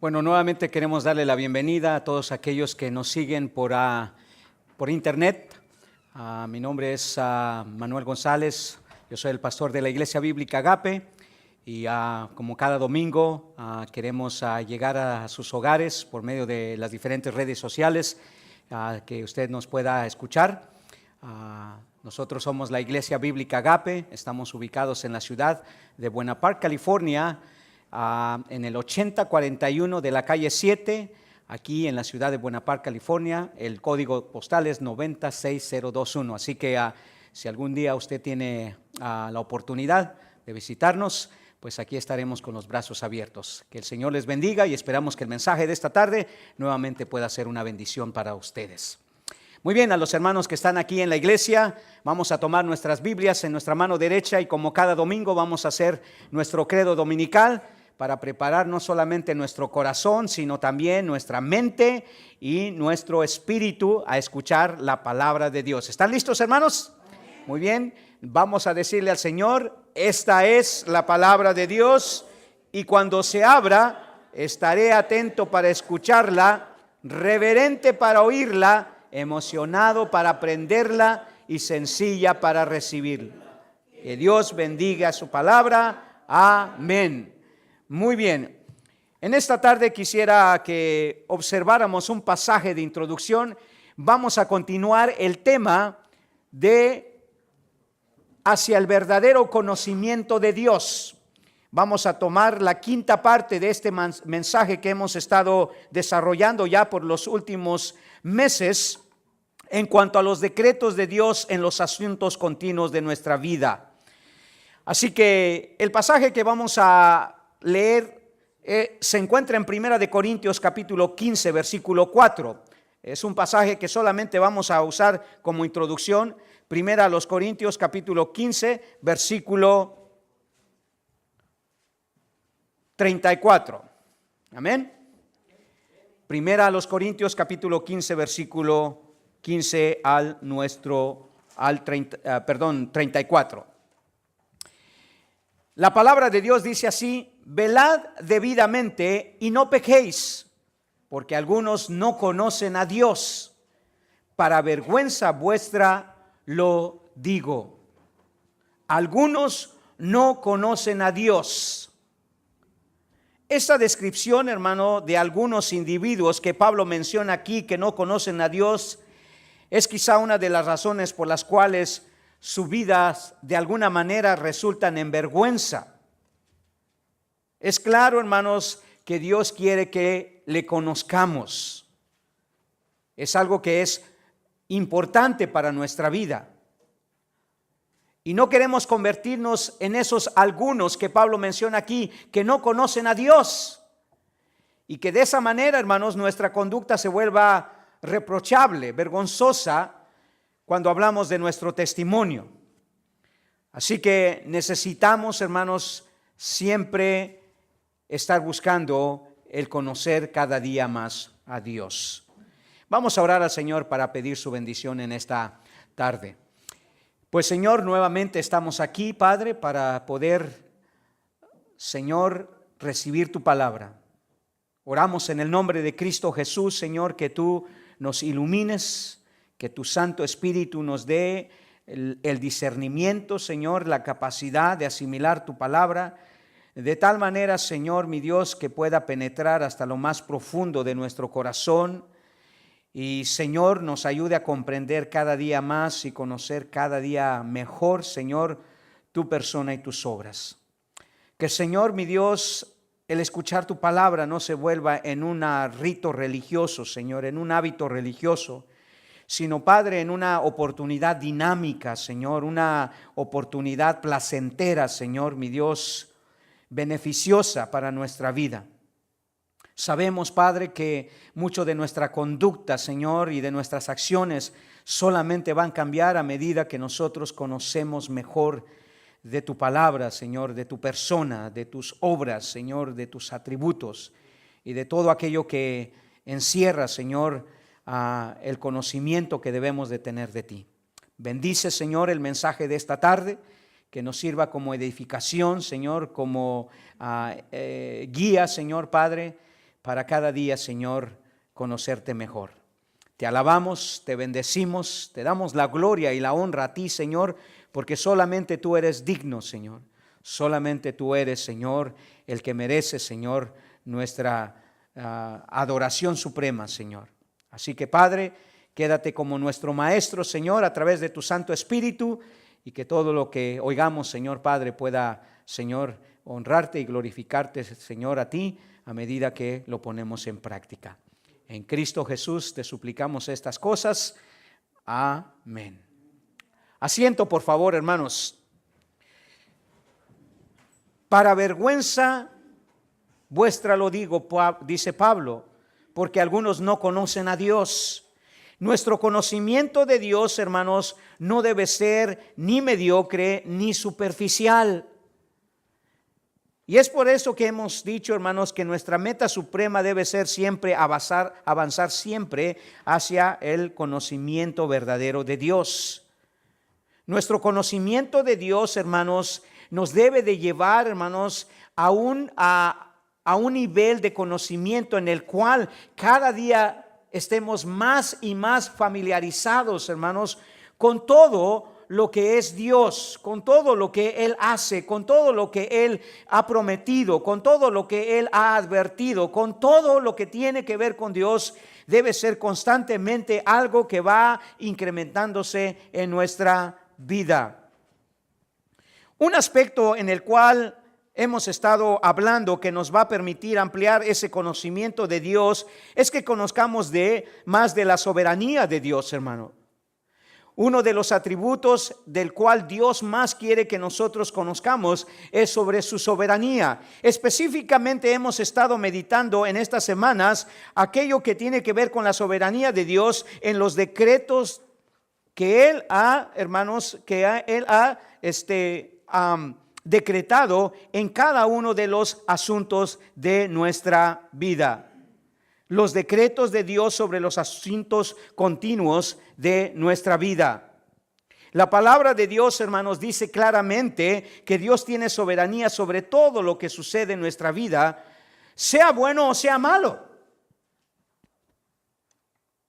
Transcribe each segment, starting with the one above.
Bueno, nuevamente queremos darle la bienvenida a todos aquellos que nos siguen por internet. Mi nombre es Manuel González, yo soy el pastor de la Iglesia Bíblica Agape y como cada domingo queremos llegar a sus hogares por medio de las diferentes redes sociales que usted nos pueda escuchar. Nosotros somos la Iglesia Bíblica Agape, estamos ubicados en la ciudad de Buena Park, California, en el 8041 de la calle 7, aquí en la ciudad de Buena Park, California. El código postal es 96021. Así que si algún día usted tiene la oportunidad de visitarnos, pues aquí estaremos con los brazos abiertos. Que el Señor les bendiga y esperamos que el mensaje de esta tarde nuevamente pueda ser una bendición para ustedes. Muy bien, a los hermanos que están aquí en la iglesia, vamos a tomar nuestras Biblias en nuestra mano derecha y como cada domingo vamos a hacer nuestro credo dominical para preparar no solamente nuestro corazón, sino también nuestra mente y nuestro espíritu a escuchar la palabra de Dios. ¿Están listos, hermanos? Muy bien, vamos a decirle al Señor, esta es la palabra de Dios y cuando se abra, estaré atento para escucharla, reverente para oírla, emocionado para aprenderla y sencilla para recibirla. Que Dios bendiga su palabra. Amén. Muy bien. En esta tarde quisiera que observáramos un pasaje de introducción. Vamos a continuar el tema de hacia el verdadero conocimiento de Dios. Vamos a tomar la quinta parte de este mensaje que hemos estado desarrollando ya por los últimos meses en cuanto a los decretos de Dios en los asuntos continuos de nuestra vida. Así que el pasaje que vamos a leer se encuentra en 1 Corintios capítulo 15 versículo 4. Es un pasaje que solamente vamos a usar como introducción. 1 Corintios capítulo 15 versículo 34. Amén. 1 Corintios capítulo 15 versículo 15 al 34. La palabra de Dios dice así: velad debidamente y no pequéis, porque algunos no conocen a Dios. Para vergüenza vuestra lo digo. Algunos no conocen a Dios. Esta descripción, hermano, de algunos individuos que Pablo menciona aquí que no conocen a Dios, es quizá una de las razones por las cuales sus vidas de alguna manera resultan en vergüenza. Es claro, hermanos, que Dios quiere que le conozcamos. Es algo que es importante para nuestra vida. Y no queremos convertirnos en esos algunos que Pablo menciona aquí, que no conocen a Dios. Y que de esa manera, hermanos, nuestra conducta se vuelva reprochable, vergonzosa, cuando hablamos de nuestro testimonio. Así que necesitamos, hermanos, siempre estar buscando el conocer cada día más a Dios. Vamos a orar al Señor para pedir su bendición en esta tarde. Pues Señor, nuevamente estamos aquí, Padre, para poder, Señor, recibir tu palabra. Oramos en el nombre de Cristo Jesús, Señor, que tú nos ilumines, que tu Santo Espíritu nos dé el discernimiento, Señor, la capacidad de asimilar tu palabra, de tal manera, Señor, mi Dios, que pueda penetrar hasta lo más profundo de nuestro corazón y, Señor, nos ayude a comprender cada día más y conocer cada día mejor, Señor, tu persona y tus obras. Que, Señor, mi Dios, el escuchar tu palabra no se vuelva en un rito religioso, Señor, en un hábito religioso, sino, Padre, en una oportunidad dinámica, Señor, una oportunidad placentera, Señor, mi Dios, beneficiosa para nuestra vida. Sabemos, Padre, que mucho de nuestra conducta, Señor, y de nuestras acciones solamente van a cambiar a medida que nosotros conocemos mejor de tu palabra, Señor, de tu persona, de tus obras, Señor, de tus atributos y de todo aquello que encierra, Señor, el conocimiento que debemos de tener de ti. Bendice, Señor, el mensaje de esta tarde, que nos sirva como edificación, Señor, como guía, Señor Padre, para cada día, Señor, conocerte mejor. Te alabamos, te bendecimos, te damos la gloria y la honra a ti, Señor, porque solamente tú eres digno, Señor. Solamente tú eres, Señor, el que merece, Señor, nuestra adoración suprema, Señor. Así que, Padre, quédate como nuestro Maestro, Señor, a través de tu Santo Espíritu, y que todo lo que oigamos, Señor Padre, pueda, Señor, honrarte y glorificarte, Señor, a ti, a medida que lo ponemos en práctica. En Cristo Jesús te suplicamos estas cosas. Amén. Asiento, por favor, hermanos. Para vergüenza vuestra lo digo, dice Pablo, porque algunos no conocen a Dios. Nuestro conocimiento de Dios, hermanos, no debe ser ni mediocre ni superficial. Y es por eso que hemos dicho, hermanos, que nuestra meta suprema debe ser siempre avanzar siempre hacia el conocimiento verdadero de Dios. Nuestro conocimiento de Dios, hermanos, nos debe de llevar, hermanos, a un nivel de conocimiento en el cual cada día estemos más y más familiarizados, hermanos, con todo lo que es Dios, con todo lo que Él hace, con todo lo que Él ha prometido, con todo lo que Él ha advertido, con todo lo que tiene que ver con Dios. Debe ser constantemente algo que va incrementándose en nuestra vida. Un aspecto en el cual hemos estado hablando que nos va a permitir ampliar ese conocimiento de Dios es que conozcamos más de la soberanía de Dios, hermano. Uno de los atributos del cual Dios más quiere que nosotros conozcamos es sobre su soberanía. Específicamente hemos estado meditando en estas semanas aquello que tiene que ver con la soberanía de Dios en los decretos que Él ha, hermanos, decretado en cada uno de los asuntos de nuestra vida. Los decretos de Dios sobre los asuntos continuos de nuestra vida. La palabra de Dios, hermanos, dice claramente que Dios tiene soberanía sobre todo lo que sucede en nuestra vida, sea bueno o sea malo.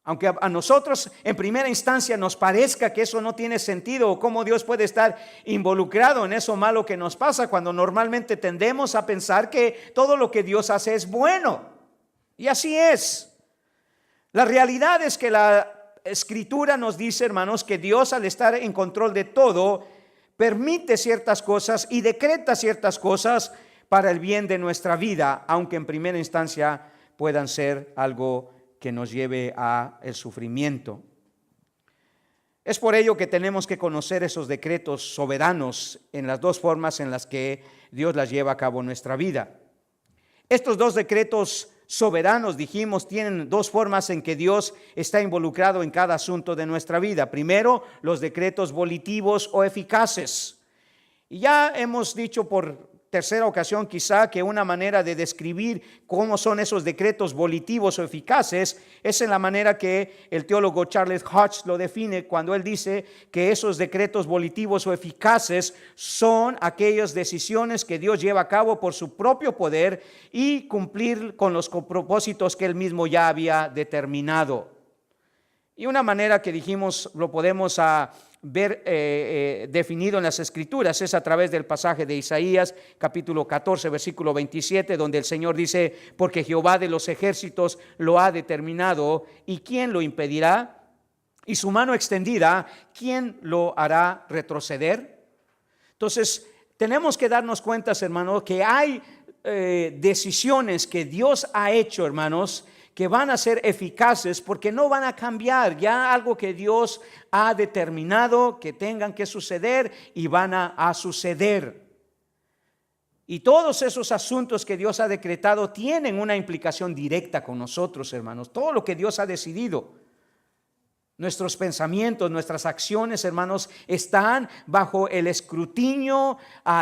Aunque a nosotros en primera instancia nos parezca que eso no tiene sentido o cómo Dios puede estar involucrado en eso malo que nos pasa, cuando normalmente tendemos a pensar que todo lo que Dios hace es bueno. Y así es. La realidad es que la Escritura nos dice, hermanos, que Dios, al estar en control de todo, permite ciertas cosas y decreta ciertas cosas para el bien de nuestra vida, aunque en primera instancia puedan ser algo que nos lleve a el sufrimiento. Es por ello que tenemos que conocer esos decretos soberanos en las dos formas en las que Dios las lleva a cabo en nuestra vida. Estos dos decretos soberanos, dijimos, tienen dos formas en que Dios está involucrado en cada asunto de nuestra vida. Primero, los decretos volitivos o eficaces. Y ya hemos dicho por tercera ocasión quizá que una manera de describir cómo son esos decretos volitivos o eficaces es en la manera que el teólogo Charles Hodge lo define cuando él dice que esos decretos volitivos o eficaces son aquellas decisiones que Dios lleva a cabo por su propio poder y cumplir con los propósitos que él mismo ya había determinado. Y una manera que dijimos lo podemos ver definido en las Escrituras es a través del pasaje de Isaías capítulo 14 versículo 27, donde el Señor dice: porque Jehová de los ejércitos lo ha determinado, ¿y quién lo impedirá? Y su mano extendida, ¿quién lo hará retroceder? Entonces tenemos que darnos cuenta, hermanos, que hay decisiones que Dios ha hecho, hermanos, que van a ser eficaces porque no van a cambiar, ya algo que Dios ha determinado que tengan que suceder y van a suceder. Y todos esos asuntos que Dios ha decretado tienen una implicación directa con nosotros, hermanos. Todo lo que Dios ha decidido. Nuestros pensamientos, nuestras acciones, hermanos, están bajo el escrutinio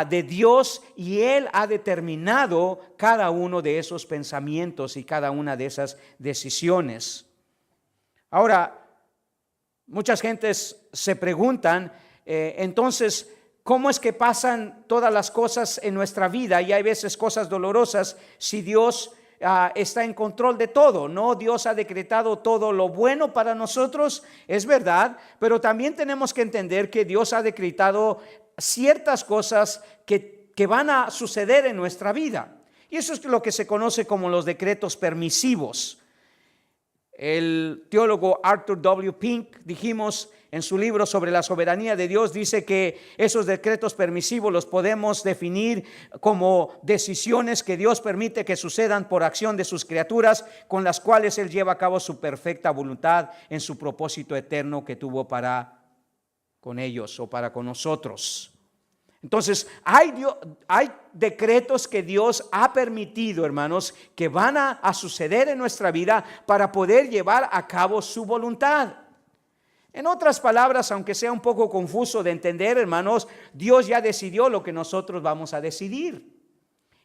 de Dios, y Él ha determinado cada uno de esos pensamientos y cada una de esas decisiones. Ahora, muchas gentes se preguntan, entonces, ¿cómo es que pasan todas las cosas en nuestra vida? Y hay veces cosas dolorosas si Dios está en control de todo, ¿no? Dios ha decretado todo lo bueno para nosotros, es verdad, pero también tenemos que entender que Dios ha decretado ciertas cosas que van a suceder en nuestra vida. Y eso es lo que se conoce como los decretos permisivos. El teólogo Arthur W. Pink, dijimos en su libro sobre la soberanía de Dios, dice que esos decretos permisivos los podemos definir como decisiones que Dios permite que sucedan por acción de sus criaturas, con las cuales Él lleva a cabo su perfecta voluntad en su propósito eterno que tuvo para con ellos o para con nosotros. Entonces, hay decretos que Dios ha permitido, hermanos, que van a suceder en nuestra vida para poder llevar a cabo su voluntad. En otras palabras, aunque sea un poco confuso de entender, hermanos, Dios ya decidió lo que nosotros vamos a decidir.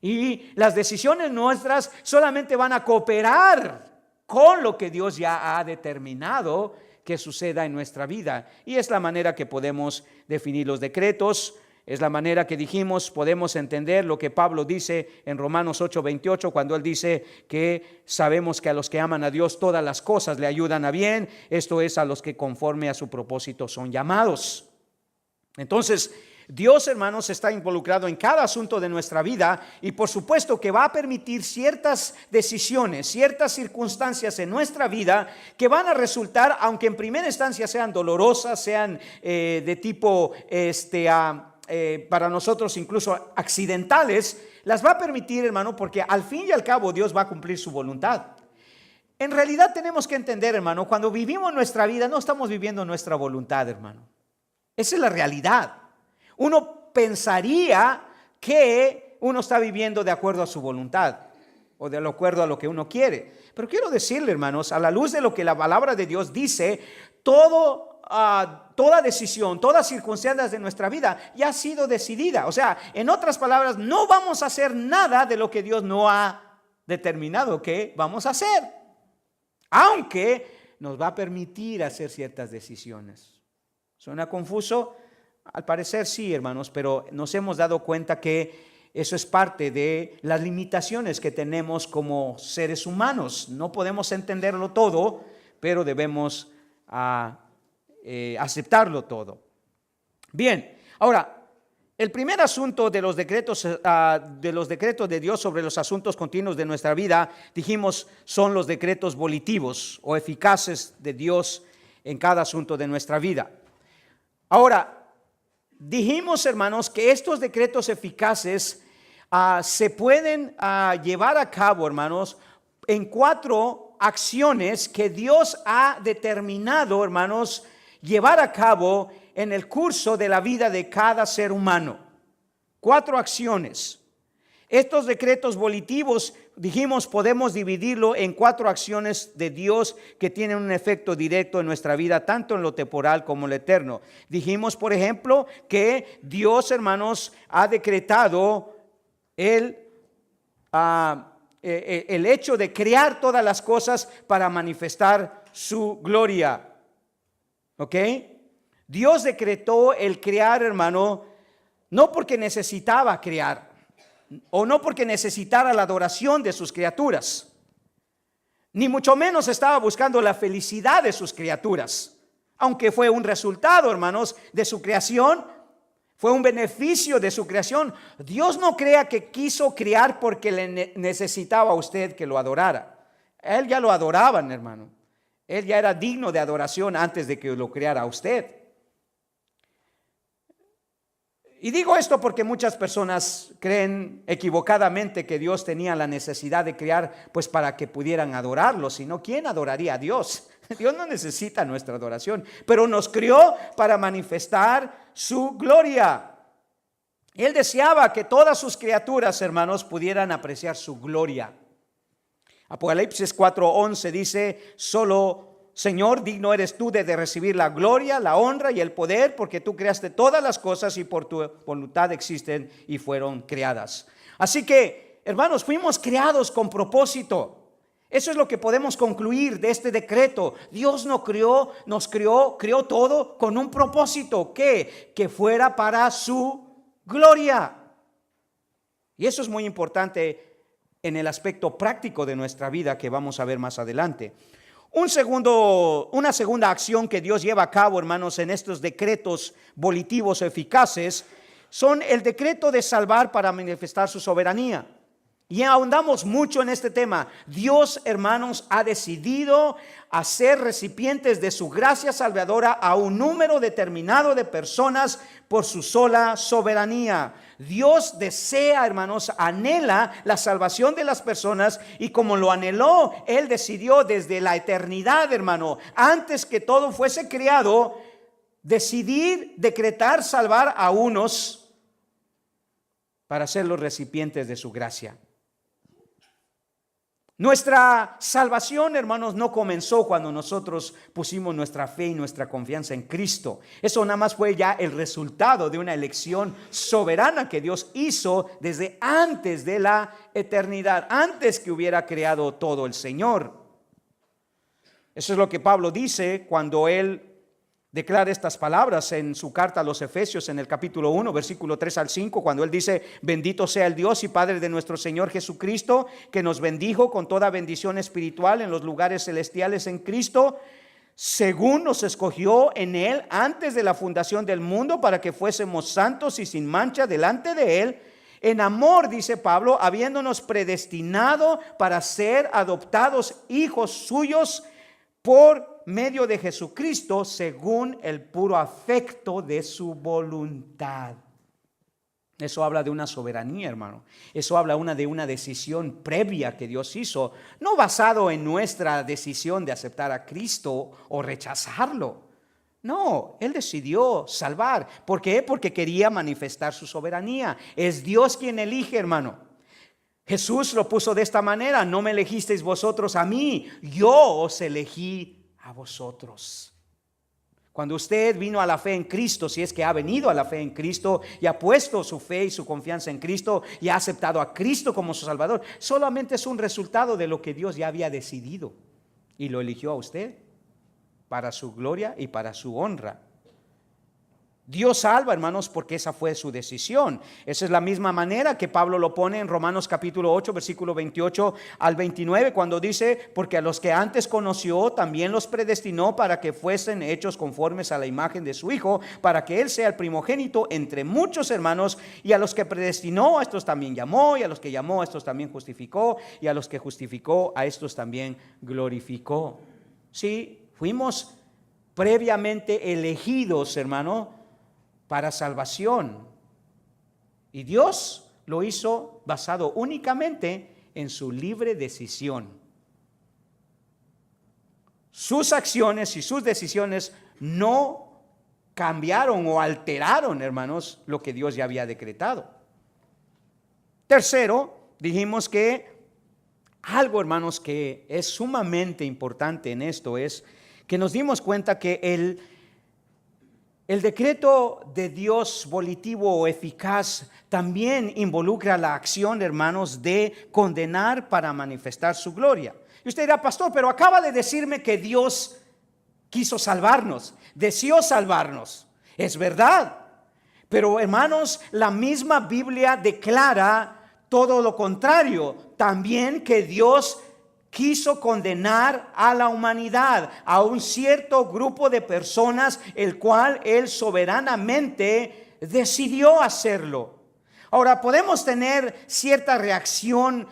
Y las decisiones nuestras solamente van a cooperar con lo que Dios ya ha determinado que suceda en nuestra vida. Y es la manera que podemos definir los decretos. Es la manera que dijimos, podemos entender lo que Pablo dice en Romanos 8:28, cuando él dice que sabemos que a los que aman a Dios todas las cosas le ayudan a bien, esto es, a los que conforme a su propósito son llamados. Entonces, Dios, hermanos, está involucrado en cada asunto de nuestra vida y por supuesto que va a permitir ciertas decisiones, ciertas circunstancias en nuestra vida que van a resultar, aunque en primera instancia sean dolorosas, sean de tipo para nosotros incluso accidentales, las va a permitir, hermano, porque al fin y al cabo Dios va a cumplir su voluntad. En realidad tenemos que entender, hermano, cuando vivimos nuestra vida no estamos viviendo nuestra voluntad, hermano. Esa es la realidad. Uno pensaría que uno está viviendo de acuerdo a su voluntad o de acuerdo a lo que uno quiere. Pero quiero decirle, hermanos, a la luz de lo que la palabra de Dios dice, toda decisión, todas circunstancias de nuestra vida ya ha sido decidida. O sea, en otras palabras, no vamos a hacer nada de lo que Dios no ha determinado que vamos a hacer, aunque nos va a permitir hacer ciertas decisiones. ¿Suena confuso? Al parecer sí, hermanos, pero nos hemos dado cuenta que eso es parte de las limitaciones que tenemos como seres humanos. No podemos entenderlo todo, pero debemos aceptarlo todo. Bien, ahora, el primer asunto de los decretos de Dios sobre los asuntos continuos de nuestra vida, dijimos, son los decretos volitivos o eficaces de Dios en cada asunto de nuestra vida. Ahora, dijimos, hermanos, que estos decretos eficaces se pueden llevar a cabo, hermanos, en 4 acciones que Dios ha determinado, hermanos, llevar a cabo en el curso de la vida de cada ser humano. 4 acciones. Estos decretos volitivos, dijimos, podemos dividirlo en 4 acciones de Dios que tienen un efecto directo en nuestra vida, tanto en lo temporal como en lo eterno. Dijimos, por ejemplo, que Dios, hermanos, ha decretado el hecho de crear todas las cosas para manifestar su gloria. ¿Ok? Dios decretó el crear, hermano, no porque necesitaba crear, o no porque necesitara la adoración de sus criaturas, ni mucho menos estaba buscando la felicidad de sus criaturas, aunque fue un resultado, hermanos, de su creación, fue un beneficio de su creación. Dios no crea que quiso crear porque le necesitaba a usted que lo adorara. Él ya lo adoraban, hermano. Él ya era digno de adoración antes de que lo creara a usted. Y digo esto porque muchas personas creen equivocadamente que Dios tenía la necesidad de crear pues para que pudieran adorarlo, sino ¿quién adoraría a Dios? Dios no necesita nuestra adoración, pero nos creó para manifestar su gloria. Él deseaba que todas sus criaturas, hermanos, pudieran apreciar su gloria. Apocalipsis 4:11 dice, solo Señor, digno eres tú de recibir la gloria, la honra y el poder, porque tú creaste todas las cosas y por tu voluntad existen y fueron creadas. Así que, hermanos, fuimos creados con propósito. Eso es lo que podemos concluir de este decreto. Dios nos creó todo con un propósito, que fuera para su gloria. Y eso es muy importante en el aspecto práctico de nuestra vida que vamos a ver más adelante. Una segunda acción que Dios lleva a cabo, hermanos, en estos decretos volitivos eficaces, son el decreto de salvar para manifestar su soberanía. Y ahondamos mucho en este tema. Dios, hermanos, ha decidido hacer recipientes de su gracia salvadora a un número determinado de personas por su sola soberanía. Dios desea, hermanos, anhela la salvación de las personas, y como lo anheló, Él decidió desde la eternidad, hermano, antes que todo fuese creado, decidir, decretar, salvar a unos para ser los recipientes de su gracia. Nuestra salvación, hermanos, no comenzó cuando nosotros pusimos nuestra fe y nuestra confianza en Cristo. Eso nada más fue ya el resultado de una elección soberana que Dios hizo desde antes de la eternidad, antes que hubiera creado todo el Señor. Eso es lo que Pablo dice cuando él declara estas palabras en su carta a los Efesios, en el capítulo 1, versículo 3 al 5, cuando él dice: bendito sea el Dios y Padre de nuestro Señor Jesucristo, que nos bendijo con toda bendición espiritual en los lugares celestiales en Cristo, según nos escogió en Él antes de la fundación del mundo, para que fuésemos santos y sin mancha delante de Él, en amor, dice Pablo, habiéndonos predestinado para ser adoptados hijos suyos por medio de Jesucristo, según el puro afecto de su voluntad. Eso habla de una soberanía, hermano. Eso habla de una decisión previa que Dios hizo, no basado en nuestra decisión de aceptar a Cristo o rechazarlo. No, Él decidió salvar. ¿Por qué? Porque quería manifestar su soberanía. Es Dios quien elige, hermano. Jesús lo puso de esta manera: no me elegisteis vosotros a mí, yo os elegí a vosotros. Cuando usted vino a la fe en Cristo, si es que ha venido a la fe en Cristo y ha puesto su fe y su confianza en Cristo y ha aceptado a Cristo como su Salvador, solamente es un resultado de lo que Dios ya había decidido, y lo eligió a usted para su gloria y para su honra. Dios salva, hermanos, porque esa fue su decisión. Esa es la misma manera que Pablo lo pone en Romanos capítulo 8, versículo 28 al 29, cuando dice: porque a los que antes conoció también los predestinó para que fuesen hechos conformes a la imagen de su Hijo, para que Él sea el primogénito entre muchos hermanos. Y a los que predestinó, a estos también llamó, y a los que llamó, a estos también justificó, y a los que justificó, a estos también glorificó. Sí, fuimos previamente elegidos, hermano, para salvación, y Dios lo hizo basado únicamente en su libre decisión. Sus acciones y sus decisiones no cambiaron o alteraron, hermanos, lo que Dios ya había decretado. Tercero, dijimos que algo, hermanos, que es sumamente importante en esto es que nos dimos cuenta que el decreto de Dios volitivo o eficaz también involucra la acción, hermanos, de condenar para manifestar su gloria. Y usted dirá: pastor, pero acaba de decirme que Dios quiso salvarnos, deseó salvarnos. Es verdad, pero hermanos, la misma Biblia declara todo lo contrario. También que Dios quiso condenar a la humanidad, a un cierto grupo de personas, el cual Él soberanamente decidió hacerlo. Ahora, podemos tener cierta reacción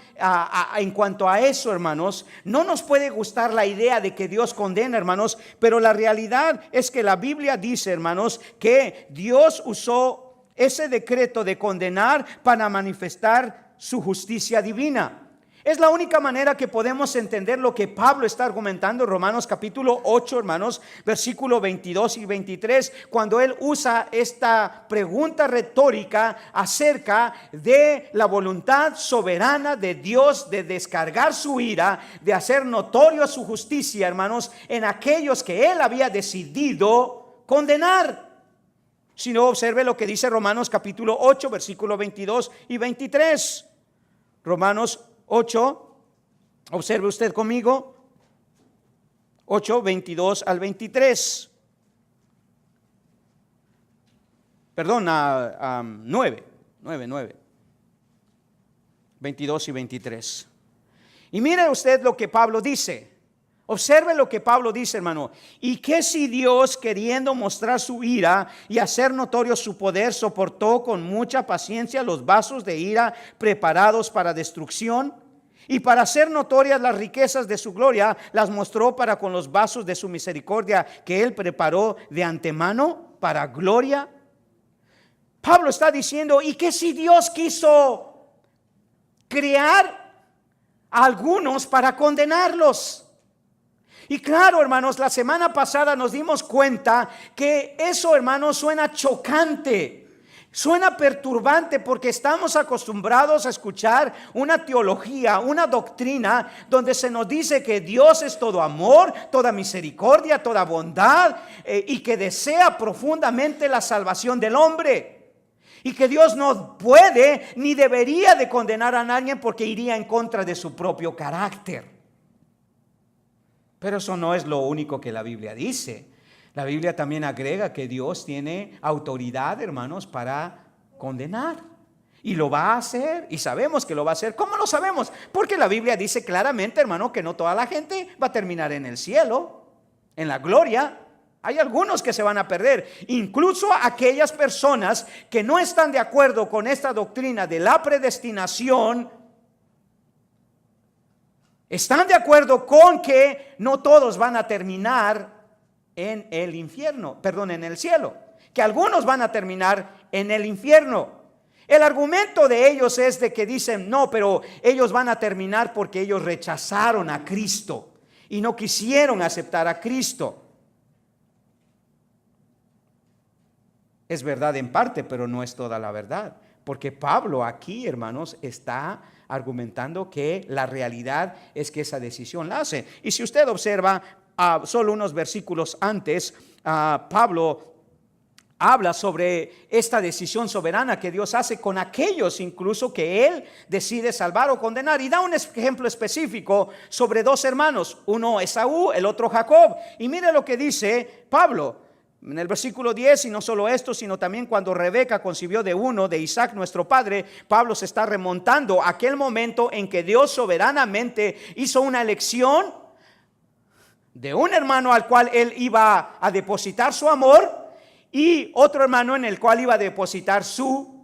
en cuanto a eso, hermanos. No nos puede gustar la idea de que Dios condena, hermanos, pero la realidad es que la Biblia dice, hermanos, que Dios usó ese decreto de condenar para manifestar su justicia divina. Es la única manera que podemos entender lo que Pablo está argumentando en Romanos capítulo 8, hermanos, versículo 22 y 23, cuando él usa esta pregunta retórica acerca de la voluntad soberana de Dios de descargar su ira, de hacer notorio su justicia, hermanos, en aquellos que él había decidido condenar. Si no, observe lo que dice Romanos capítulo 8, versículo 22 y 23. Romanos 8, observe usted conmigo, 8, 22 al 23. Perdón, 9. 22 y 23. Y mire usted lo que Pablo dice. Observe lo que Pablo dice, hermano. Y que si Dios, queriendo mostrar su ira y hacer notorio su poder, soportó con mucha paciencia los vasos de ira preparados para destrucción, y para hacer notorias las riquezas de su gloria, las mostró para con los vasos de su misericordia que él preparó de antemano para gloria. Pablo está diciendo, ¿y que si Dios quiso crear a algunos para condenarlos? Y claro, hermanos, la semana pasada nos dimos cuenta que eso, hermanos, suena chocante. Suena perturbante porque estamos acostumbrados a escuchar una teología, una doctrina donde se nos dice que Dios es todo amor, toda misericordia, toda bondad, y que desea profundamente la salvación del hombre. Y que Dios no puede ni debería de condenar a nadie porque iría en contra de su propio carácter. Pero eso no es lo único que la Biblia dice. La Biblia también agrega que Dios tiene autoridad, hermanos, para condenar. Y lo va a hacer, y sabemos que lo va a hacer. ¿Cómo lo sabemos? Porque la Biblia dice claramente, hermano, que no toda la gente va a terminar en el cielo, en la gloria. Hay algunos que se van a perder. Incluso aquellas personas que no están de acuerdo con esta doctrina de la predestinación, están de acuerdo con que no todos van a terminar en el infierno, perdón, en el cielo, que algunos van a terminar en el infierno. El argumento de ellos es de que dicen, no, pero ellos van a terminar porque ellos rechazaron a Cristo y no quisieron aceptar a Cristo. Es verdad en parte, pero no es toda la verdad. Porque Pablo aquí, hermanos, está argumentando que la realidad es que esa decisión la hace. Y si usted observa solo unos versículos antes, Pablo habla sobre esta decisión soberana que Dios hace con aquellos incluso que Él decide salvar o condenar. Y da un ejemplo específico sobre dos hermanos, uno Esaú, el otro Jacob. Y mire lo que dice Pablo. En el versículo 10, y no solo esto, sino también cuando Rebeca concibió de uno, de Isaac nuestro padre, Pablo se está remontando a aquel momento en que Dios soberanamente hizo una elección de un hermano al cual él iba a depositar su amor y otro hermano en el cual iba a depositar su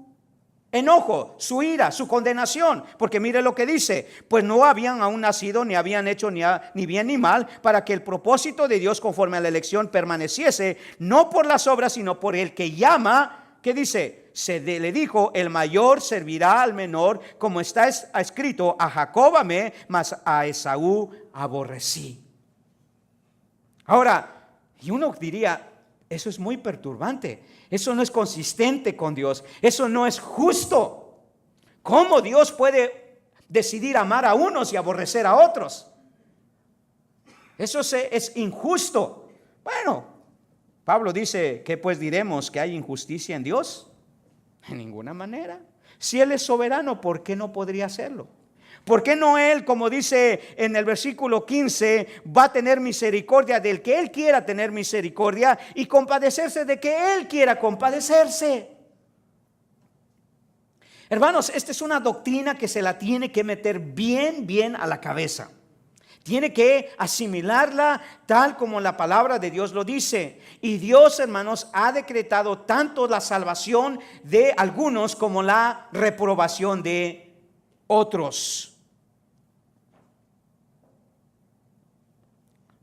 enojo, su ira, su condenación. Porque mire lo que dice, pues no habían aún nacido, ni habían hecho ni bien ni mal, para que el propósito de Dios conforme a la elección permaneciese, no por las obras, sino por el que llama. ¿Qué dice? Le dijo, el mayor servirá al menor, como está escrito, a Jacob amé, mas a Esaú aborrecí. Ahora, y uno diría, eso es muy perturbante. Eso no es consistente con Dios. Eso no es justo. ¿Cómo Dios puede decidir amar a unos y aborrecer a otros? Eso es injusto. Bueno, Pablo dice, ¿qué pues diremos? ¿Que hay injusticia en Dios? En ninguna manera. Si Él es soberano, ¿por qué no podría hacerlo? ¿Por qué no Él, como dice en el versículo 15, va a tener misericordia del que Él quiera tener misericordia y compadecerse de que Él quiera compadecerse? Hermanos, esta es una doctrina que se la tiene que meter bien a la cabeza. Tiene que asimilarla tal como la palabra de Dios lo dice. Y Dios, hermanos, ha decretado tanto la salvación de algunos como la reprobación de otros.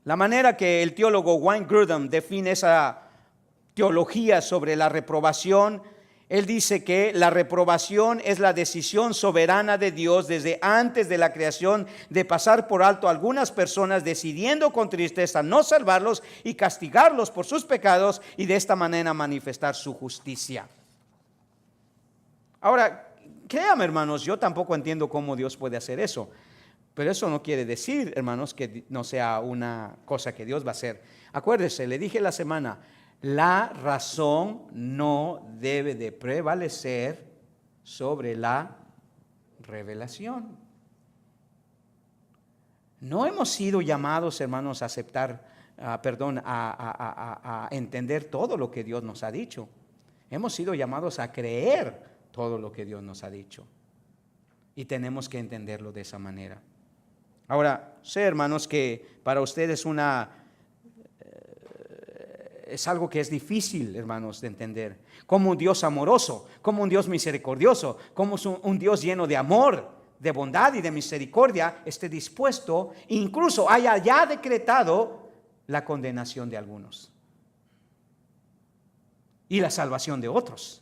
La manera que el teólogo Wayne Grudem define esa teología sobre la reprobación, él dice que la reprobación es la decisión soberana de Dios desde antes de la creación de pasar por alto a algunas personas, decidiendo con tristeza no salvarlos y castigarlos por sus pecados y de esta manera manifestar su justicia. Ahora, créame, hermanos, yo tampoco entiendo cómo Dios puede hacer eso. Pero eso no quiere decir, hermanos, que no sea una cosa que Dios va a hacer. Acuérdese, le dije la semana, la razón no debe de prevalecer sobre la revelación. No hemos sido llamados, hermanos, a aceptar, a entender todo lo que Dios nos ha dicho. Hemos sido llamados a creer todo lo que Dios nos ha dicho. Y tenemos que entenderlo de esa manera. Ahora, sé, hermanos, que para ustedes es algo que es difícil, hermanos, de entender. Como un Dios amoroso, como un Dios misericordioso, como un Dios lleno de amor, de bondad y de misericordia, esté dispuesto, incluso haya ya decretado la condenación de algunos y la salvación de otros.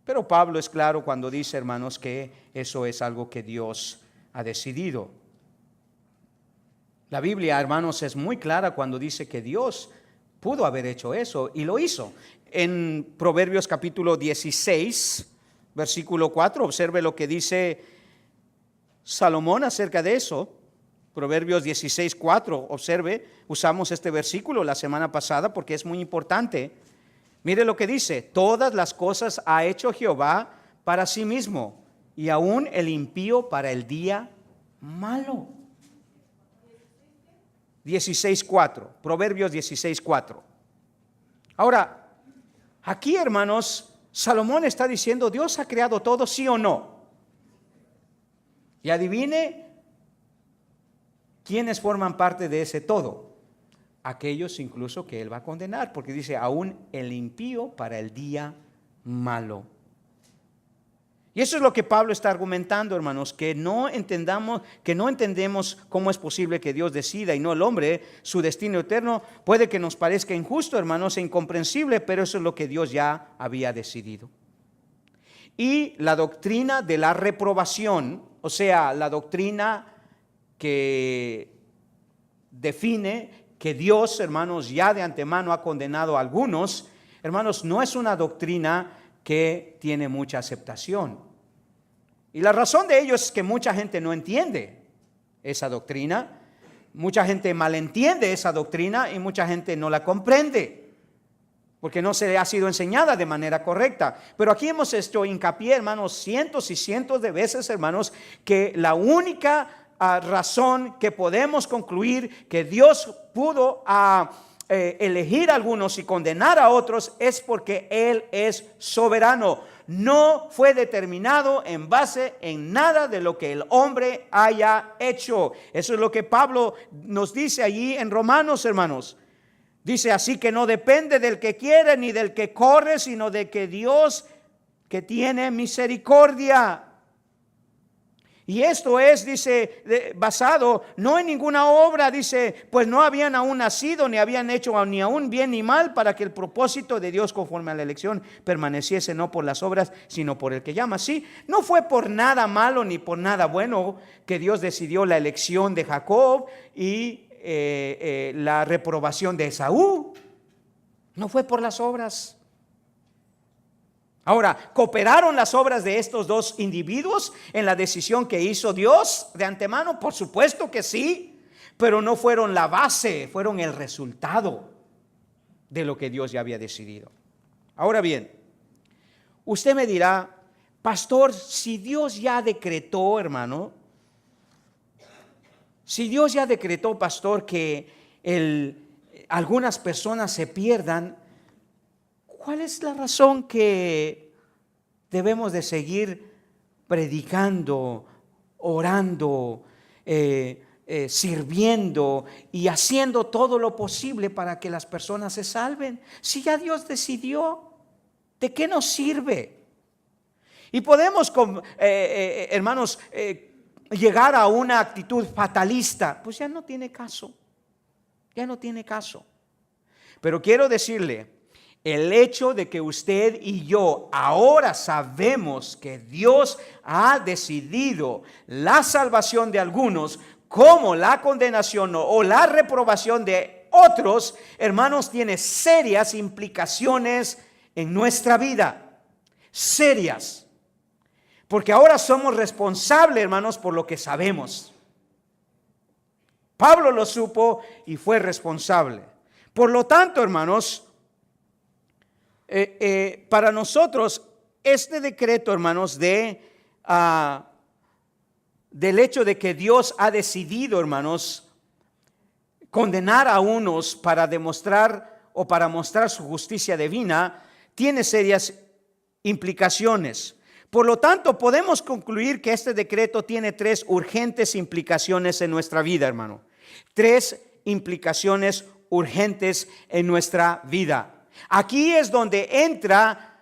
Pero Pablo es claro cuando dice, hermanos, que eso es algo que Dios ha decidido. La Biblia, hermanos, es muy clara cuando dice que Dios pudo haber hecho eso y lo hizo. En Proverbios capítulo 16, versículo 4, observe lo que dice Salomón acerca de eso. Proverbios 16, 4, observe, usamos este versículo la semana pasada porque es muy importante. Mire lo que dice: todas las cosas ha hecho Jehová para sí mismo, y aún el impío para el día malo. 16:4, Proverbios 16:4. Ahora, aquí, hermanos, Salomón está diciendo, ¿Dios ha creado todo, sí o no? Y adivine quiénes forman parte de ese todo. Aquellos incluso que él va a condenar, porque dice, aún el impío para el día malo. Y eso es lo que Pablo está argumentando, hermanos, que no entendemos cómo es posible que Dios decida y no el hombre su destino eterno. Puede que nos parezca injusto, hermanos, e incomprensible, pero eso es lo que Dios ya había decidido. Y la doctrina de la reprobación, o sea, la doctrina que define que Dios, hermanos, ya de antemano ha condenado a algunos, hermanos, no es una doctrina que tiene mucha aceptación. Y la razón de ello es que mucha gente no entiende esa doctrina, mucha gente malentiende esa doctrina y mucha gente no la comprende, porque no se le ha sido enseñada de manera correcta. Pero aquí hemos hecho hincapié, hermanos, cientos y cientos de veces, hermanos, que la única razón que podemos concluir que Dios pudo elegir a algunos y condenar a otros es porque Él es soberano. No fue determinado en base en nada de lo que el hombre haya hecho. Eso es lo que Pablo nos dice allí en Romanos, hermanos. Dice, así que no depende del que quiere ni del que corre, sino de que Dios que tiene misericordia. Y esto es, dice, basado no en ninguna obra, dice, pues no habían aún nacido, ni habían hecho ni aún bien ni mal, para que el propósito de Dios conforme a la elección permaneciese no por las obras, sino por el que llama. Sí, no fue por nada malo ni por nada bueno que Dios decidió la elección de Jacob y la reprobación de Esaú. No fue por las obras. Ahora, ¿cooperaron las obras de estos dos individuos en la decisión que hizo Dios de antemano? Por supuesto que sí, pero no fueron la base, fueron el resultado de lo que Dios ya había decidido. Ahora bien, usted me dirá, pastor, si Dios ya decretó, hermano, si Dios ya decretó, pastor, que algunas personas se pierdan, ¿cuál es la razón que debemos de seguir predicando, orando, sirviendo y haciendo todo lo posible para que las personas se salven? Si ya Dios decidió, ¿de qué nos sirve? Y podemos, hermanos, llegar a una actitud fatalista. Pues ya no tiene caso, ya no tiene caso. Pero quiero decirle, el hecho de que usted y yo ahora sabemos que Dios ha decidido la salvación de algunos como la condenación o la reprobación de otros, hermanos, tiene serias implicaciones en nuestra vida. Serias. Porque ahora somos responsables, hermanos, por lo que sabemos. Pablo lo supo y fue responsable. Por lo tanto, hermanos, para nosotros este decreto, hermanos, del hecho de que Dios ha decidido, hermanos, condenar a unos para demostrar o para mostrar su justicia divina, tiene serias implicaciones. Por lo tanto, podemos concluir que este decreto tiene tres urgentes implicaciones en nuestra vida, hermano. Tres implicaciones urgentes en nuestra vida. Aquí es donde entra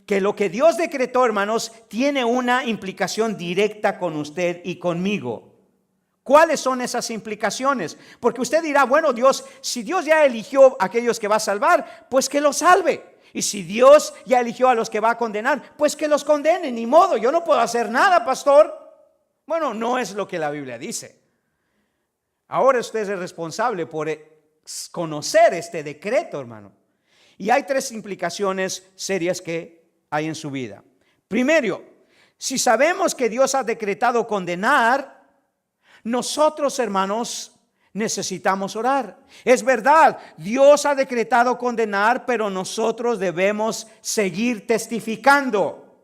que lo que Dios decretó, hermanos, tiene una implicación directa con usted y conmigo. ¿Cuáles son esas implicaciones? Porque usted dirá, bueno, Dios, si Dios ya eligió a aquellos que va a salvar, pues que los salve. Y si Dios ya eligió a los que va a condenar, pues que los condene, ni modo, yo no puedo hacer nada, pastor. Bueno, no es lo que la Biblia dice. Ahora usted es responsable por conocer este decreto, hermano. Y hay tres implicaciones serias que hay en su vida. Primero, si sabemos que Dios ha decretado condenar, nosotros, hermanos, necesitamos orar. Es verdad, Dios ha decretado condenar, pero nosotros debemos seguir testificando.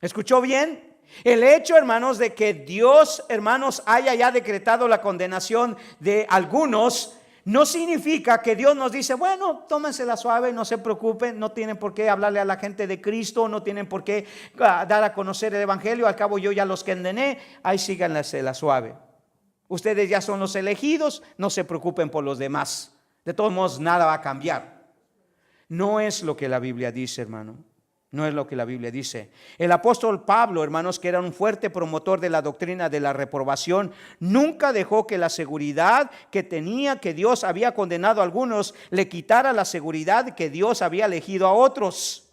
¿Escuchó bien? El hecho, hermanos, de que Dios, hermanos, haya ya decretado la condenación de algunos, no significa que Dios nos dice, bueno, tómensela suave, no se preocupen, no tienen por qué hablarle a la gente de Cristo, no tienen por qué dar a conocer el evangelio, al cabo yo ya los condené, ahí síganla suave. Ustedes ya son los elegidos, no se preocupen por los demás. De todos modos, nada va a cambiar. No es lo que la Biblia dice, hermano. No es lo que la Biblia dice. El apóstol Pablo, hermanos, que era un fuerte promotor de la doctrina de la reprobación, nunca dejó que la seguridad que tenía que Dios había condenado a algunos le quitara la seguridad que Dios había elegido a otros.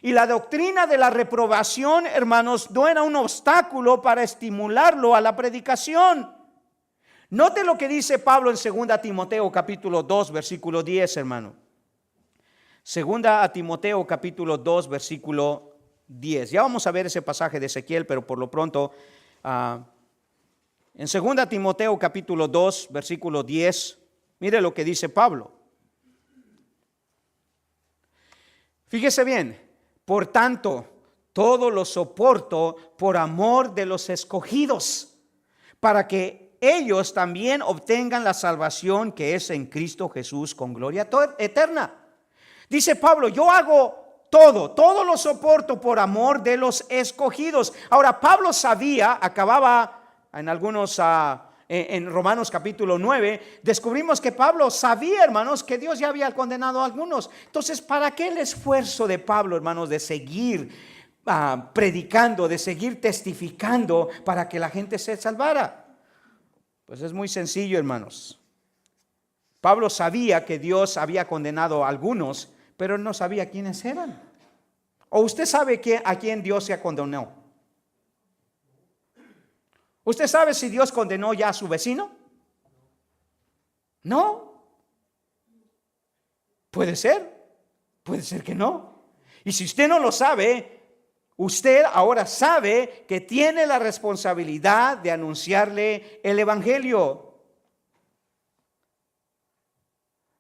Y la doctrina de la reprobación, hermanos, no era un obstáculo para estimularlo a la predicación. Note lo que dice Pablo en 2 Timoteo capítulo 2 versículo 10, hermano. 2 Timoteo capítulo 2 versículo 10. Ya vamos a ver ese pasaje de Ezequiel, pero por lo pronto en 2 Timoteo capítulo 2 versículo 10, mire lo que dice Pablo. Fíjese bien, por tanto, todo lo soporto por amor de los escogidos, para que ellos también obtengan la salvación que es en Cristo Jesús con gloria eterna. Dice Pablo, yo hago todo lo soporto por amor de los escogidos. Ahora, Pablo sabía, acababa en algunos, en Romanos capítulo 9, descubrimos que Pablo sabía, hermanos, que Dios ya había condenado a algunos. Entonces, ¿para qué el esfuerzo de Pablo, hermanos, de seguir predicando, de seguir testificando para que la gente se salvara? Pues es muy sencillo, hermanos. Pablo sabía que Dios había condenado a algunos, pero él no sabía quiénes eran. ¿O usted sabe a quién Dios se condenó? ¿Usted sabe si Dios condenó ya a su vecino? No. Puede ser que no. Y si usted no lo sabe, usted ahora sabe que tiene la responsabilidad de anunciarle el evangelio.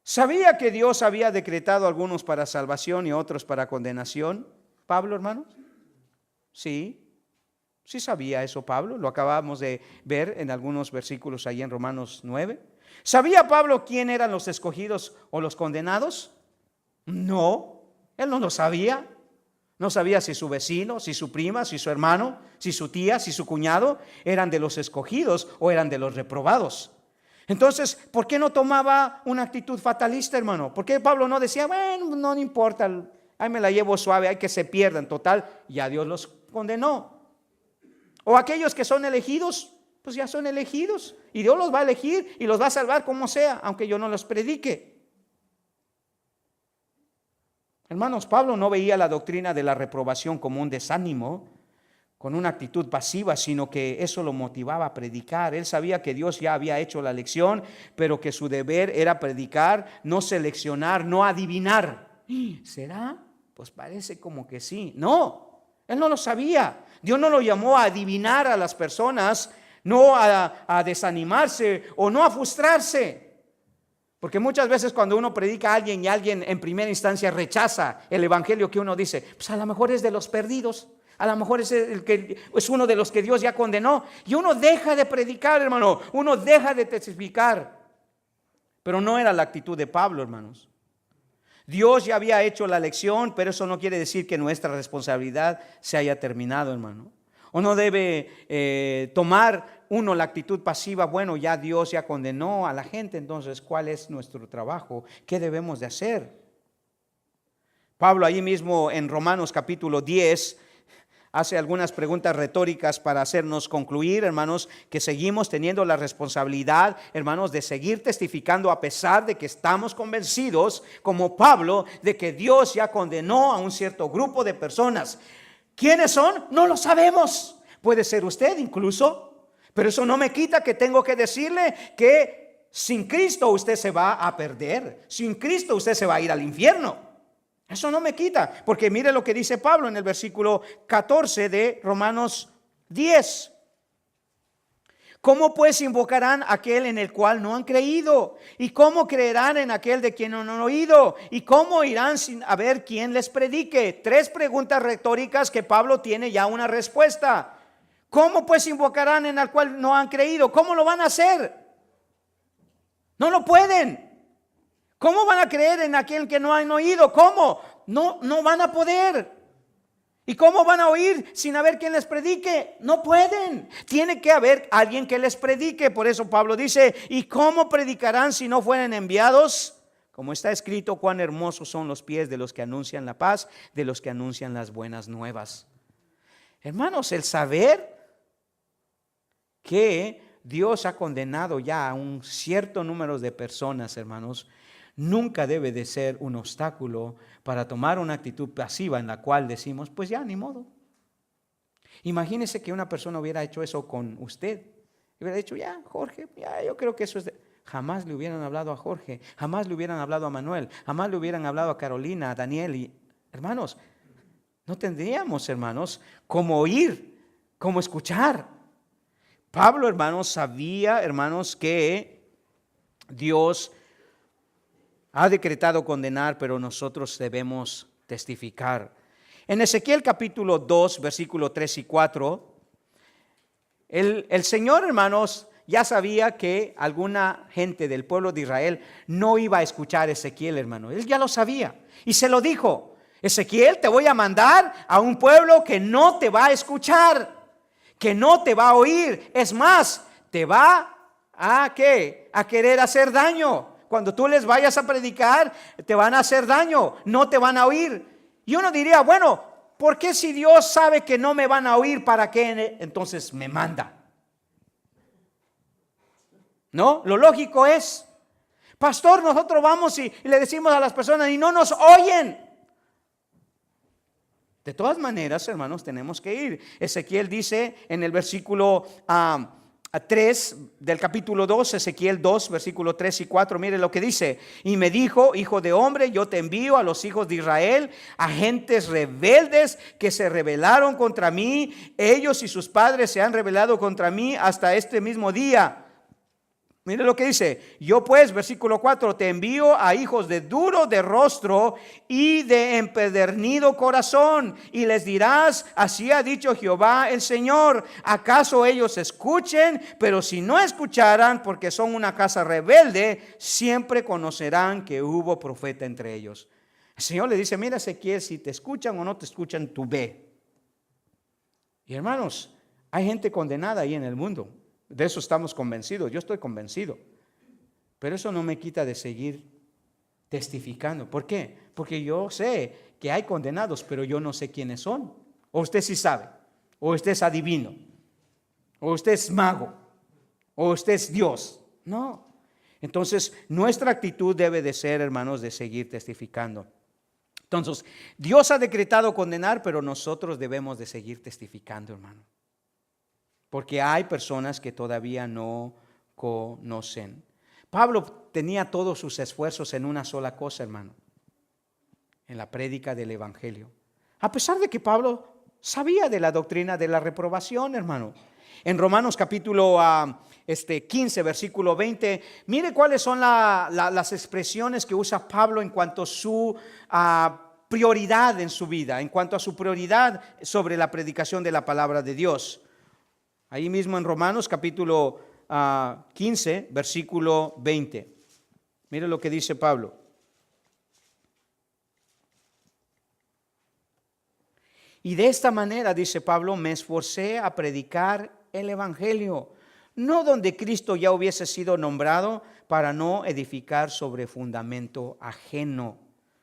¿Sabía que Dios había decretado a algunos para salvación y otros para condenación? Pablo, hermanos. Sí sabía eso Pablo. Lo acabamos de ver en algunos versículos ahí en Romanos 9. ¿Sabía Pablo quién eran los escogidos o los condenados? No, él no lo sabía. No sabía si su vecino, si su prima, si su hermano, si su tía, si su cuñado eran de los escogidos o eran de los reprobados. Entonces, ¿por qué no tomaba una actitud fatalista, hermano? ¿Por qué Pablo no decía, bueno, no importa, ahí me la llevo suave, hay que se pierdan, total, ya Dios los condenó? O aquellos que son elegidos, pues ya son elegidos y Dios los va a elegir y los va a salvar como sea, aunque yo no los predique. Hermanos, Pablo no veía la doctrina de la reprobación como un desánimo, con una actitud pasiva, sino que eso lo motivaba a predicar. Él sabía que Dios ya había hecho la lección, pero que su deber era predicar, no seleccionar, no adivinar. ¿Será? Pues parece como que sí. No, él no lo sabía. Dios no lo llamó a adivinar a las personas, no a desanimarse o no a frustrarse. Porque muchas veces cuando uno predica a alguien y alguien en primera instancia rechaza el evangelio que uno dice, pues a lo mejor es de los perdidos. A lo mejor es uno de los que Dios ya condenó. Y uno deja de predicar, hermano. Uno deja de testificar. Pero no era la actitud de Pablo, hermanos. Dios ya había hecho la elección, pero eso no quiere decir que nuestra responsabilidad se haya terminado, hermano. O no debe tomar uno la actitud pasiva. Bueno, ya Dios ya condenó a la gente, entonces ¿cuál es nuestro trabajo? ¿Qué debemos de hacer? Pablo ahí mismo en Romanos capítulo 10 hace algunas preguntas retóricas para hacernos concluir, hermanos, que seguimos teniendo la responsabilidad, hermanos, de seguir testificando a pesar de que estamos convencidos, como Pablo, de que Dios ya condenó a un cierto grupo de personas. ¿Quiénes son? No lo sabemos. Puede ser usted incluso, pero eso no me quita que tengo que decirle que sin Cristo usted se va a perder. Sin Cristo usted se va a ir al infierno. Eso no me quita, porque mire lo que dice Pablo en el versículo 14 de Romanos 10. ¿Cómo pues invocarán aquel en el cual no han creído? ¿Y cómo creerán en aquel de quien no han oído? ¿Y cómo irán sin haber quien les predique? 3 preguntas retóricas que Pablo tiene ya una respuesta. ¿Cómo pues invocarán en el cual no han creído? ¿Cómo lo van a hacer? No lo pueden. ¿Cómo van a creer en aquel que no han oído? ¿Cómo? No van a poder. ¿Y cómo van a oír sin haber quien les predique? No pueden. Tiene que haber alguien que les predique. Por eso Pablo dice, ¿y cómo predicarán si no fueren enviados? Como está escrito, cuán hermosos son los pies de los que anuncian la paz, de los que anuncian las buenas nuevas. Hermanos, el saber que Dios ha condenado ya a un cierto número de personas, hermanos, nunca debe de ser un obstáculo para tomar una actitud pasiva en la cual decimos, pues ya, ni modo. Imagínese que una persona hubiera hecho eso con usted. Hubiera dicho, ya, Jorge, ya, yo creo que eso es Jamás le hubieran hablado a Jorge, jamás le hubieran hablado a Manuel, jamás le hubieran hablado a Carolina, a Daniel. Y hermanos, no tendríamos, hermanos, cómo oír, cómo escuchar. Pablo, hermanos, sabía, hermanos, que Dios ha decretado condenar, pero nosotros debemos testificar. En Ezequiel capítulo 2, versículo 3 y 4, el Señor, hermanos, ya sabía que alguna gente del pueblo de Israel no iba a escuchar a Ezequiel, hermano. Él ya lo sabía y se lo dijo. Ezequiel, te voy a mandar a un pueblo que no te va a escuchar, que no te va a oír. Es más, te va a ¿qué? A querer hacer daño. Cuando tú les vayas a predicar, te van a hacer daño, no te van a oír. Y uno diría, bueno, ¿por qué si Dios sabe que no me van a oír, para qué entonces me manda? No, lo lógico es, pastor, nosotros vamos y le decimos a las personas y no nos oyen. De todas maneras, hermanos, tenemos que ir. Ezequiel dice en el versículo 3 del capítulo 2, Ezequiel 2, versículo 3 y 4, mire lo que dice. Y me dijo, hijo de hombre, yo te envío a los hijos de Israel, a gentes rebeldes que se rebelaron contra mí. Ellos y sus padres se han rebelado contra mí hasta este mismo día. Mire lo que dice, yo pues, versículo 4, te envío a hijos de duro de rostro y de empedernido corazón, y les dirás, así ha dicho Jehová el Señor, ¿acaso ellos escuchen? Pero si no escucharan, porque son una casa rebelde, siempre conocerán que hubo profeta entre ellos. El Señor le dice, mira Ezequiel, si te escuchan o no te escuchan, tú ve. Y hermanos, hay gente condenada ahí en el mundo. De eso estamos convencidos, yo estoy convencido. Pero eso no me quita de seguir testificando. ¿Por qué? Porque yo sé que hay condenados, pero yo no sé quiénes son. O usted sí sabe, o usted es adivino, o usted es mago, o usted es Dios. No. Entonces, nuestra actitud debe de ser, hermanos, de seguir testificando. Entonces, Dios ha decretado condenar, pero nosotros debemos de seguir testificando, hermano. Porque hay personas que todavía no conocen. Pablo tenía todos sus esfuerzos en una sola cosa, hermano, en la prédica del evangelio. A pesar de que Pablo sabía de la doctrina de la reprobación, hermano. En Romanos capítulo 15, versículo 20, mire cuáles son las expresiones que usa Pablo en cuanto a su prioridad en su vida, en cuanto a su prioridad sobre la predicación de la palabra de Dios. Ahí mismo en Romanos capítulo 15, versículo 20. Mire lo que dice Pablo. Y de esta manera, dice Pablo, me esforcé a predicar el evangelio, no donde Cristo ya hubiese sido nombrado, para no edificar sobre fundamento ajeno.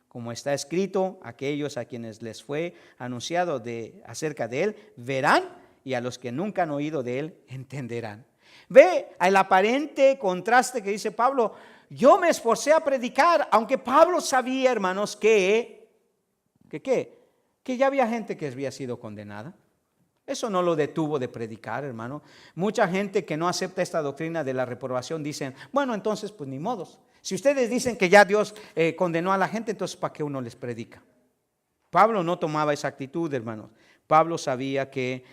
Como está escrito, aquellos a quienes les fue anunciado acerca de él, verán, y a los que nunca han oído de él, entenderán. Ve el aparente contraste que dice Pablo. Yo me esforcé a predicar, aunque Pablo sabía, hermanos, que ya había gente que había sido condenada. Eso no lo detuvo de predicar, hermano. Mucha gente que no acepta esta doctrina de la reprobación dicen, bueno, entonces pues ni modos. Si ustedes dicen que ya Dios condenó a la gente, entonces ¿para qué uno les predica? Pablo no tomaba esa actitud, hermanos. Pablo sabía que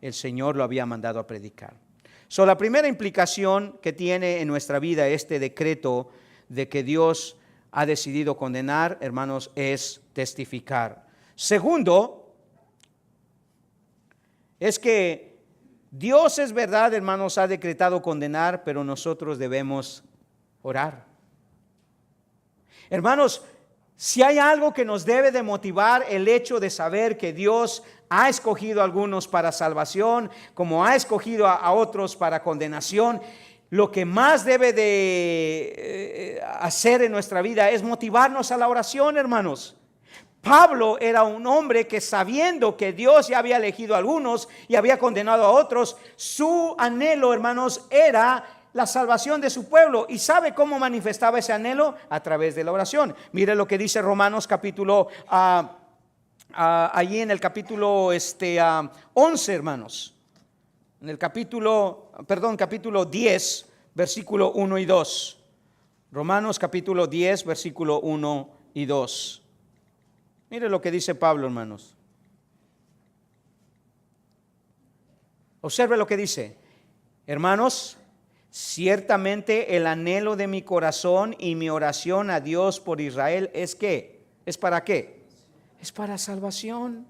el Señor lo había mandado a predicar. La primera implicación que tiene en nuestra vida este decreto de que Dios ha decidido condenar, hermanos, es testificar. Segundo, es que Dios, es verdad, hermanos, ha decretado condenar, pero nosotros debemos orar. Hermanos, si hay algo que nos debe de motivar, el hecho de saber que Dios ha escogido a algunos para salvación, como ha escogido a otros para condenación, lo que más debe de hacer en nuestra vida es motivarnos a la oración, hermanos. Pablo era un hombre que, sabiendo que Dios ya había elegido a algunos y había condenado a otros, su anhelo, hermanos, era la salvación de su pueblo. ¿Y sabe cómo manifestaba ese anhelo? A través de la oración. Mire lo que dice Romanos capítulo allí en el capítulo 11, hermanos. En el capítulo 10, versículo 1 y 2. Romanos capítulo 10, versículo 1 y 2. Mire lo que dice Pablo, hermanos. Observe lo que dice. Hermanos, ciertamente el anhelo de mi corazón y mi oración a Dios por Israel es que, ¿es para qué? Es para salvación.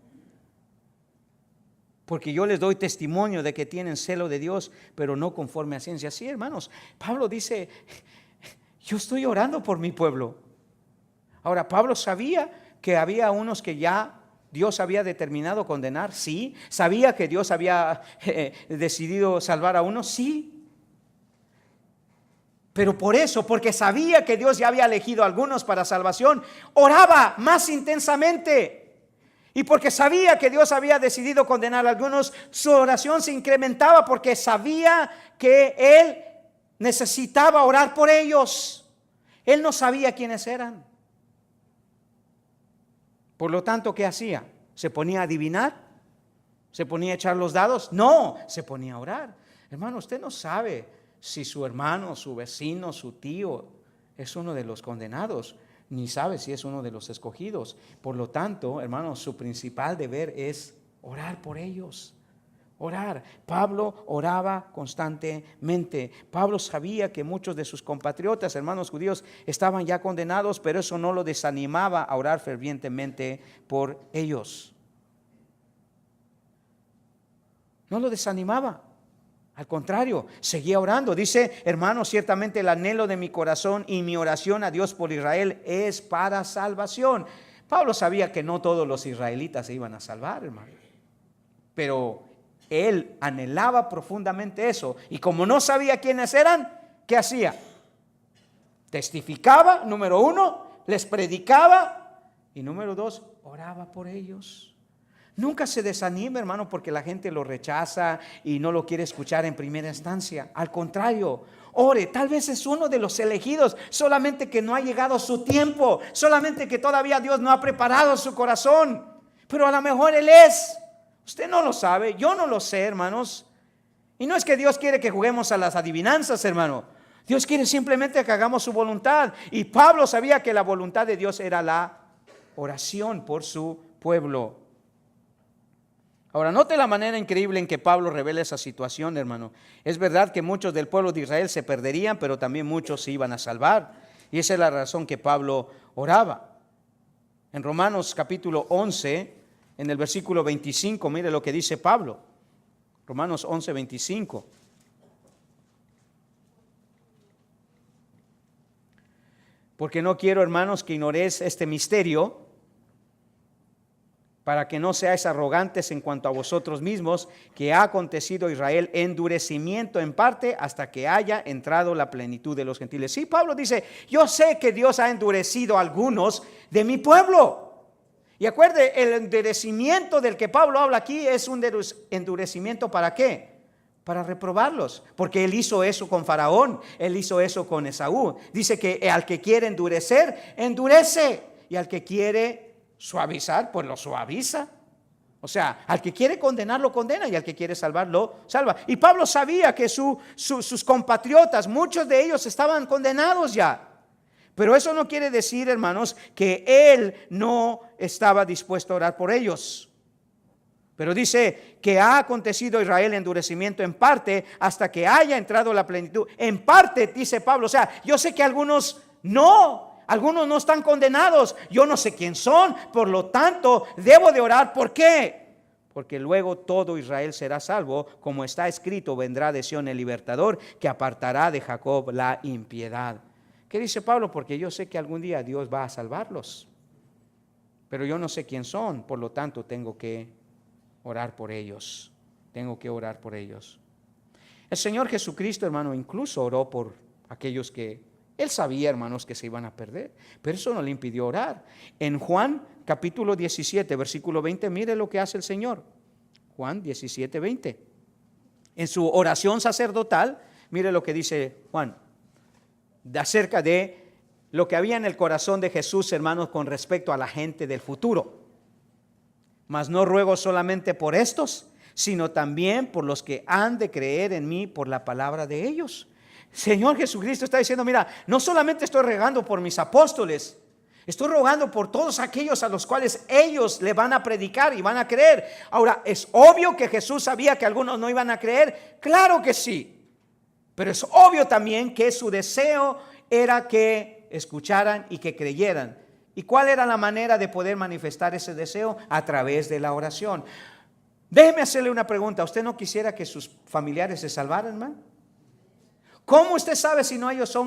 Porque yo les doy testimonio de que tienen celo de Dios, pero no conforme a ciencia. Sí, hermanos, Pablo dice, yo estoy orando por mi pueblo. Ahora, Pablo sabía que había unos que ya Dios había determinado condenar, sí. Sabía que Dios había decidido salvar a unos, sí. Pero por eso, porque sabía que Dios ya había elegido a algunos para salvación, oraba más intensamente. Y porque sabía que Dios había decidido condenar a algunos, su oración se incrementaba porque sabía que él necesitaba orar por ellos. Él no sabía quiénes eran. Por lo tanto, ¿qué hacía? ¿Se ponía a adivinar? ¿Se ponía a echar los dados? No, se ponía a orar. Hermano, usted no sabe si su hermano, su vecino, su tío es uno de los condenados, ni sabe si es uno de los escogidos. Por lo tanto, hermano, su principal deber es orar por ellos. Orar. Pablo oraba constantemente. Pablo sabía que muchos de sus compatriotas, hermanos judíos, estaban ya condenados, pero eso no lo desanimaba a orar fervientemente por ellos. No lo desanimaba. Al contrario, seguía orando. Dice, hermanos, ciertamente el anhelo de mi corazón y mi oración a Dios por Israel es para salvación. Pablo sabía que no todos los israelitas se iban a salvar, hermano. Pero él anhelaba profundamente eso. Y como no sabía quiénes eran, ¿qué hacía? Testificaba, número 1, les predicaba. Y número 2, oraba por ellos. Nunca se desanime, hermano, porque la gente lo rechaza y no lo quiere escuchar en primera instancia. Al contrario, ore. Tal vez es uno de los elegidos, solamente que no ha llegado su tiempo, solamente que todavía Dios no ha preparado su corazón. Pero a lo mejor él es. Usted no lo sabe, yo no lo sé, hermanos. Y no es que Dios quiere que juguemos a las adivinanzas, hermano. Dios quiere simplemente que hagamos su voluntad. Y Pablo sabía que la voluntad de Dios era la oración por su pueblo. Ahora, note la manera increíble en que Pablo revela esa situación, hermano. Es verdad que muchos del pueblo de Israel se perderían, pero también muchos se iban a salvar. Y esa es la razón que Pablo oraba. En Romanos capítulo 11, en el versículo 25, mire lo que dice Pablo. Romanos 11, 25. Porque no quiero, hermanos, que ignoréis este misterio, para que no seáis arrogantes en cuanto a vosotros mismos, que ha acontecido a Israel endurecimiento en parte hasta que haya entrado la plenitud de los gentiles. Sí, Pablo dice, yo sé que Dios ha endurecido a algunos de mi pueblo. Y acuerde, el endurecimiento del que Pablo habla aquí es un endurecimiento ¿para qué? Para reprobarlos, porque él hizo eso con Faraón, él hizo eso con Esaú. Dice que al que quiere endurecer, endurece, y al que quiere suavizar, pues lo suaviza. O sea, al que quiere condenar, lo condena, y al que quiere salvar, lo salva. Y Pablo sabía que sus compatriotas, muchos de ellos estaban condenados ya. Pero eso no quiere decir, hermanos, que él no estaba dispuesto a orar por ellos. Pero dice que ha acontecido a Israel endurecimiento en parte hasta que haya entrado la plenitud. En parte, dice Pablo, o sea, yo sé que algunos no están condenados. Yo no sé quién son, por lo tanto, debo de orar. ¿Por qué? Porque luego todo Israel será salvo, como está escrito, vendrá de Sión el libertador, que apartará de Jacob la impiedad. ¿Qué dice Pablo? Porque yo sé que algún día Dios va a salvarlos, pero yo no sé quién son, por lo tanto tengo que orar por ellos. Tengo que orar por ellos. El Señor Jesucristo, hermano, incluso oró por aquellos que él sabía, hermanos, que se iban a perder, pero eso no le impidió orar. En Juan capítulo 17, versículo 20, mire lo que hace el Señor. Juan 17, 20. En su oración sacerdotal, mire lo que dice Juan acerca de lo que había en el corazón de Jesús, hermanos, con respecto a la gente del futuro. Mas no ruego solamente por estos, sino también por los que han de creer en mí por la palabra de ellos. Señor Jesucristo está diciendo, mira, no solamente estoy rogando por mis apóstoles, estoy rogando por todos aquellos a los cuales ellos le van a predicar y van a creer. Ahora, ¿es obvio que Jesús sabía que algunos no iban a creer? Claro que sí. Pero es obvio también que su deseo era que escucharan y que creyeran. ¿Y cuál era la manera de poder manifestar ese deseo? A través de la oración. Déjeme hacerle una pregunta. ¿Usted no quisiera que sus familiares se salvaran, hermano? ¿Cómo usted sabe si no ellos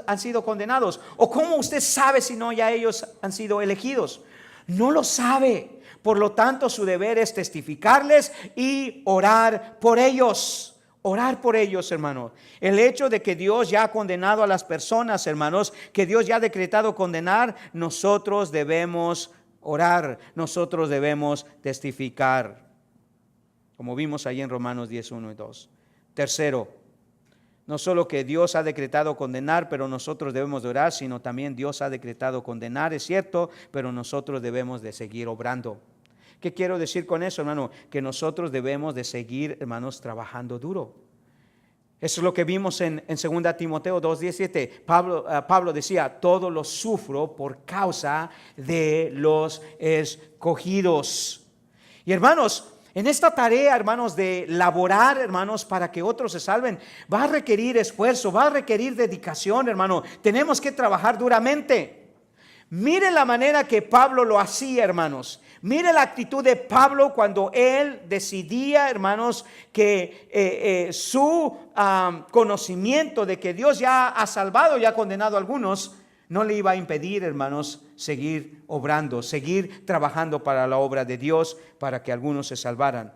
han sido condenados? ¿O cómo usted sabe si no ya ellos han sido elegidos? No lo sabe. Por lo tanto, su deber es testificarles y orar por ellos. Orar por ellos, hermanos. El hecho de que Dios ya ha condenado a las personas, hermanos, que Dios ya ha decretado condenar, nosotros debemos orar, nosotros debemos testificar. Como vimos ahí en Romanos 10, 1 y 2. Tercero, no solo que Dios ha decretado condenar, pero nosotros debemos de orar, sino también Dios ha decretado condenar, es cierto, pero nosotros debemos de seguir obrando. ¿Qué quiero decir con eso, hermano? Que nosotros debemos de seguir, hermanos, trabajando duro. Eso es lo que vimos en 2 Timoteo 2:17. Pablo decía, todo lo sufro por causa de los escogidos. Y hermanos, en esta tarea, hermanos, de laborar, hermanos, para que otros se salven, va a requerir esfuerzo, va a requerir dedicación, hermano. Tenemos que trabajar duramente. Miren la manera que Pablo lo hacía, hermanos. Mire la actitud de Pablo cuando él decidía, hermanos, que su conocimiento de que Dios ya ha salvado y ha condenado a algunos, no le iba a impedir, hermanos, seguir obrando, seguir trabajando para la obra de Dios, para que algunos se salvaran.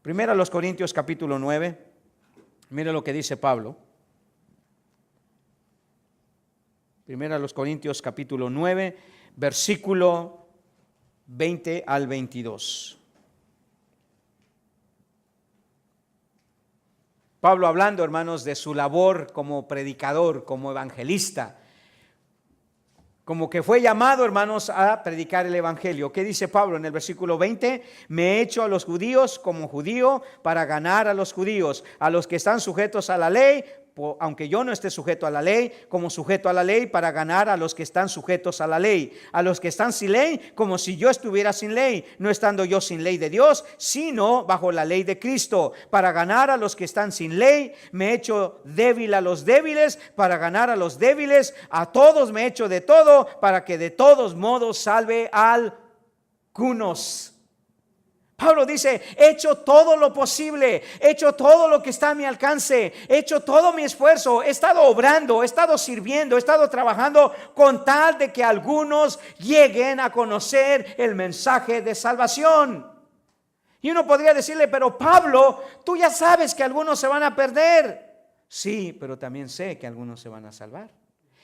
Primero a los Corintios capítulo 9, mire lo que dice Pablo. Primero a los Corintios capítulo 9, versículo 20 al 22. Pablo hablando, hermanos, de su labor como predicador, como evangelista, como que fue llamado, hermanos, a predicar el evangelio. ¿Qué dice Pablo en el versículo 20? Me he hecho a los judíos como judío para ganar a los judíos, a los que están sujetos a la ley, aunque yo no esté sujeto a la ley, como sujeto a la ley para ganar a los que están sujetos a la ley, a los que están sin ley, como si yo estuviera sin ley, no estando yo sin ley de Dios, sino bajo la ley de Cristo, para ganar a los que están sin ley. Me he hecho débil a los débiles, para ganar a los débiles. A todos me he hecho de todo, para que de todos modos salve a algunos. Pablo dice, he hecho todo lo posible, he hecho todo lo que está a mi alcance, he hecho todo mi esfuerzo, he estado obrando, he estado sirviendo, he estado trabajando con tal de que algunos lleguen a conocer el mensaje de salvación. Y uno podría decirle, pero Pablo, tú ya sabes que algunos se van a perder. Sí, pero también sé que algunos se van a salvar,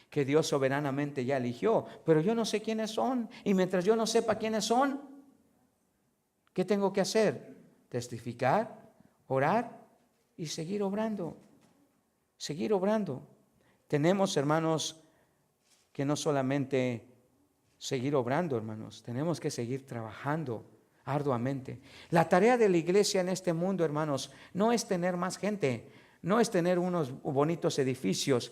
que Dios soberanamente ya eligió, pero yo no sé quiénes son. Y mientras yo no sepa quiénes son, ¿qué tengo que hacer? Testificar, orar y seguir obrando. Seguir obrando. Tenemos, hermanos, que no solamente seguir obrando, hermanos, tenemos que seguir trabajando arduamente. La tarea de la iglesia en este mundo, hermanos, no es tener más gente, no es tener unos bonitos edificios.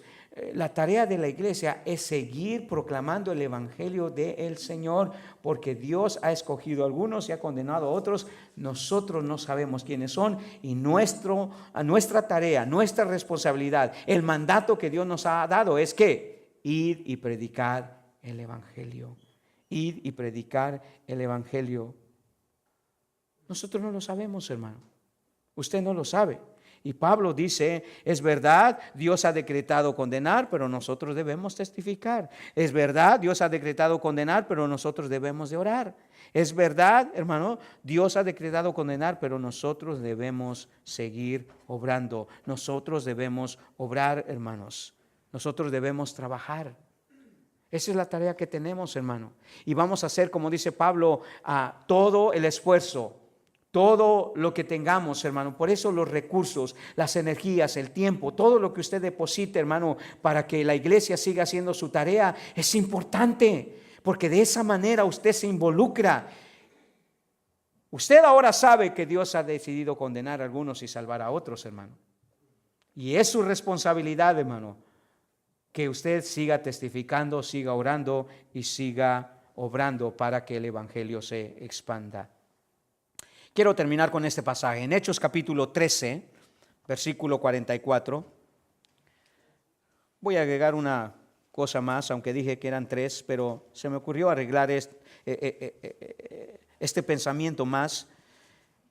La tarea de la iglesia es seguir proclamando el evangelio del Señor, porque Dios ha escogido a algunos y ha condenado a otros. Nosotros no sabemos quiénes son, y nuestra tarea, nuestra responsabilidad, el mandato que Dios nos ha dado es que ir y predicar el evangelio. Ir y predicar el evangelio. Nosotros no lo sabemos, hermano. Usted no lo sabe. Y Pablo dice, es verdad, Dios ha decretado condenar, pero nosotros debemos testificar. Es verdad, Dios ha decretado condenar, pero nosotros debemos de orar. Es verdad, hermano, Dios ha decretado condenar, pero nosotros debemos seguir obrando. Nosotros debemos obrar, hermanos. Nosotros debemos trabajar. Esa es la tarea que tenemos, hermano. Y vamos a hacer, como dice Pablo, todo el esfuerzo. Todo lo que tengamos, hermano, por eso los recursos, las energías, el tiempo, todo lo que usted deposite, hermano, para que la iglesia siga haciendo su tarea, es importante, porque de esa manera usted se involucra. Usted ahora sabe que Dios ha decidido condenar a algunos y salvar a otros, hermano. Y es su responsabilidad, hermano, que usted siga testificando, siga orando y siga obrando para que el evangelio se expanda. Quiero terminar con este pasaje. En Hechos capítulo 13, versículo 44. Voy a agregar una cosa más, aunque dije que eran 3, pero se me ocurrió arreglar este pensamiento más.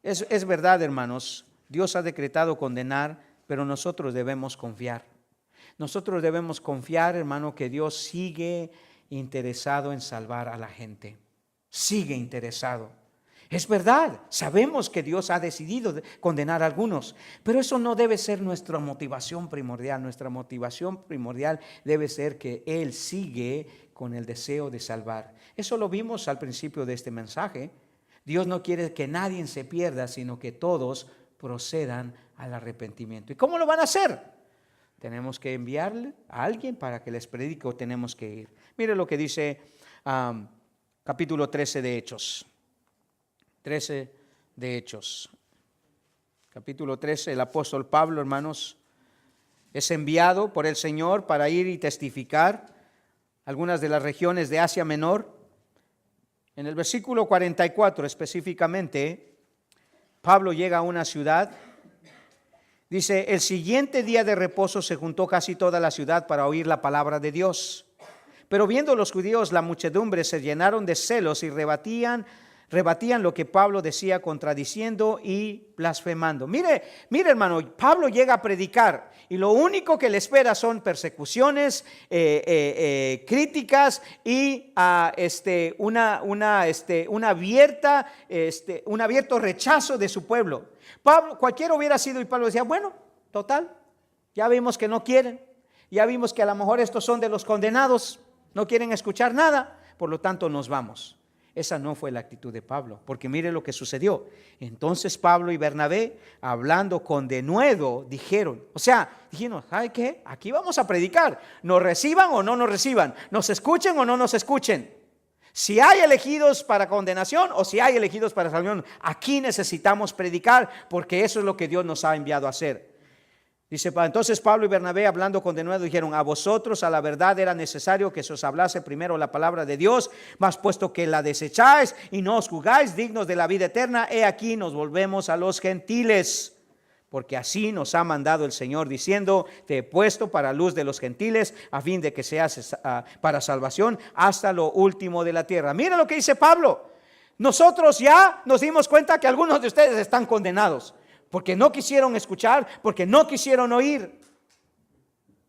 Es verdad, hermanos, Dios ha decretado condenar, pero nosotros debemos confiar. Nosotros debemos confiar, hermano, que Dios sigue interesado en salvar a la gente. Sigue interesado. Es verdad, sabemos que Dios ha decidido condenar a algunos, pero eso no debe ser nuestra motivación primordial. Nuestra motivación primordial debe ser que Él sigue con el deseo de salvar. Eso lo vimos al principio de este mensaje. Dios no quiere que nadie se pierda, sino que todos procedan al arrepentimiento. ¿Y cómo lo van a hacer? Tenemos que enviarle a alguien para que les predique, o tenemos que ir. Mire lo que dice capítulo 13 de Hechos. 13 de Hechos. Capítulo 13, el apóstol Pablo, hermanos, es enviado por el Señor para ir y testificar algunas de las regiones de Asia Menor. En el versículo 44 específicamente, Pablo llega a una ciudad. Dice, el siguiente día de reposo se juntó casi toda la ciudad para oír la palabra de Dios. Pero viendo los judíos la muchedumbre, se llenaron de celos y rebatían lo que Pablo decía, contradiciendo y blasfemando. Mire, hermano, Pablo llega a predicar y lo único que le espera son persecuciones, críticas y un abierto rechazo de su pueblo. Pablo, cualquiera hubiera sido, y Pablo decía, bueno, total, ya vimos que no quieren, ya vimos que a lo mejor estos son de los condenados, no quieren escuchar nada, por lo tanto nos vamos. Esa no fue la actitud de Pablo, porque mire lo que sucedió. Entonces Pablo y Bernabé, hablando con denuedo, dijeron, ¿sabe qué? Aquí vamos a predicar, nos reciban o no nos reciban, nos escuchen o no nos escuchen. Si hay elegidos para condenación o si hay elegidos para salvación, aquí necesitamos predicar, porque eso es lo que Dios nos ha enviado a hacer. Dice, entonces Pablo y Bernabé, hablando con denuedo, dijeron, a vosotros a la verdad era necesario que se os hablase primero la palabra de Dios, mas puesto que la desecháis y no os juzgáis dignos de la vida eterna, he aquí nos volvemos a los gentiles. Porque así nos ha mandado el Señor, diciendo, te he puesto para luz de los gentiles, a fin de que seas para salvación hasta lo último de la tierra. Mira lo que dice Pablo. Nosotros ya nos dimos cuenta que algunos de ustedes están condenados porque no quisieron escuchar, porque no quisieron oír.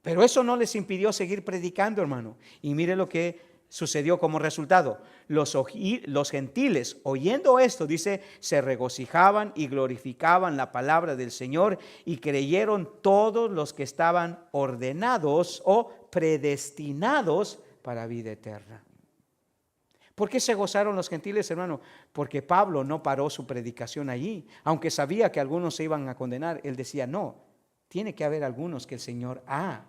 Pero eso no les impidió seguir predicando, hermano. Y mire lo que sucedió como resultado. Los gentiles, oyendo esto, dice, se regocijaban y glorificaban la palabra del Señor, y creyeron todos los que estaban ordenados o predestinados para vida eterna. ¿Por qué se gozaron los gentiles, hermano? Porque Pablo no paró su predicación allí. Aunque sabía que algunos se iban a condenar, él decía, no, tiene que haber algunos que el Señor ha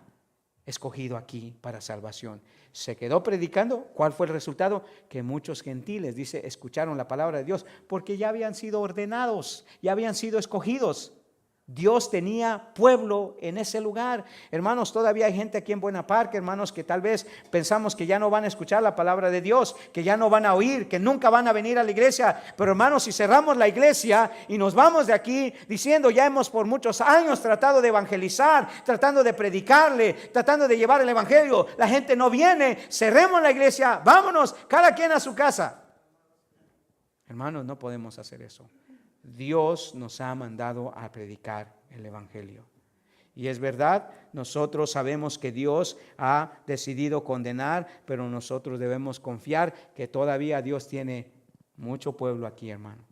escogido aquí para salvación. Se quedó predicando. ¿Cuál fue el resultado? Que muchos gentiles, dice, escucharon la palabra de Dios porque ya habían sido ordenados, ya habían sido escogidos. Dios tenía pueblo en ese lugar. Hermanos, todavía hay gente aquí en Buena Park, hermanos, que tal vez pensamos que ya no van a escuchar la palabra de Dios, que ya no van a oír, que nunca van a venir a la iglesia. Pero hermanos, si cerramos la iglesia y nos vamos de aquí diciendo, ya hemos por muchos años tratado de evangelizar, tratando de predicarle, tratando de llevar el evangelio, la gente no viene, cerremos la iglesia, vámonos, cada quien a su casa. Hermanos, no podemos hacer eso. Dios nos ha mandado a predicar el evangelio. Y es verdad, nosotros sabemos que Dios ha decidido condenar, pero nosotros debemos confiar que todavía Dios tiene mucho pueblo aquí, hermano.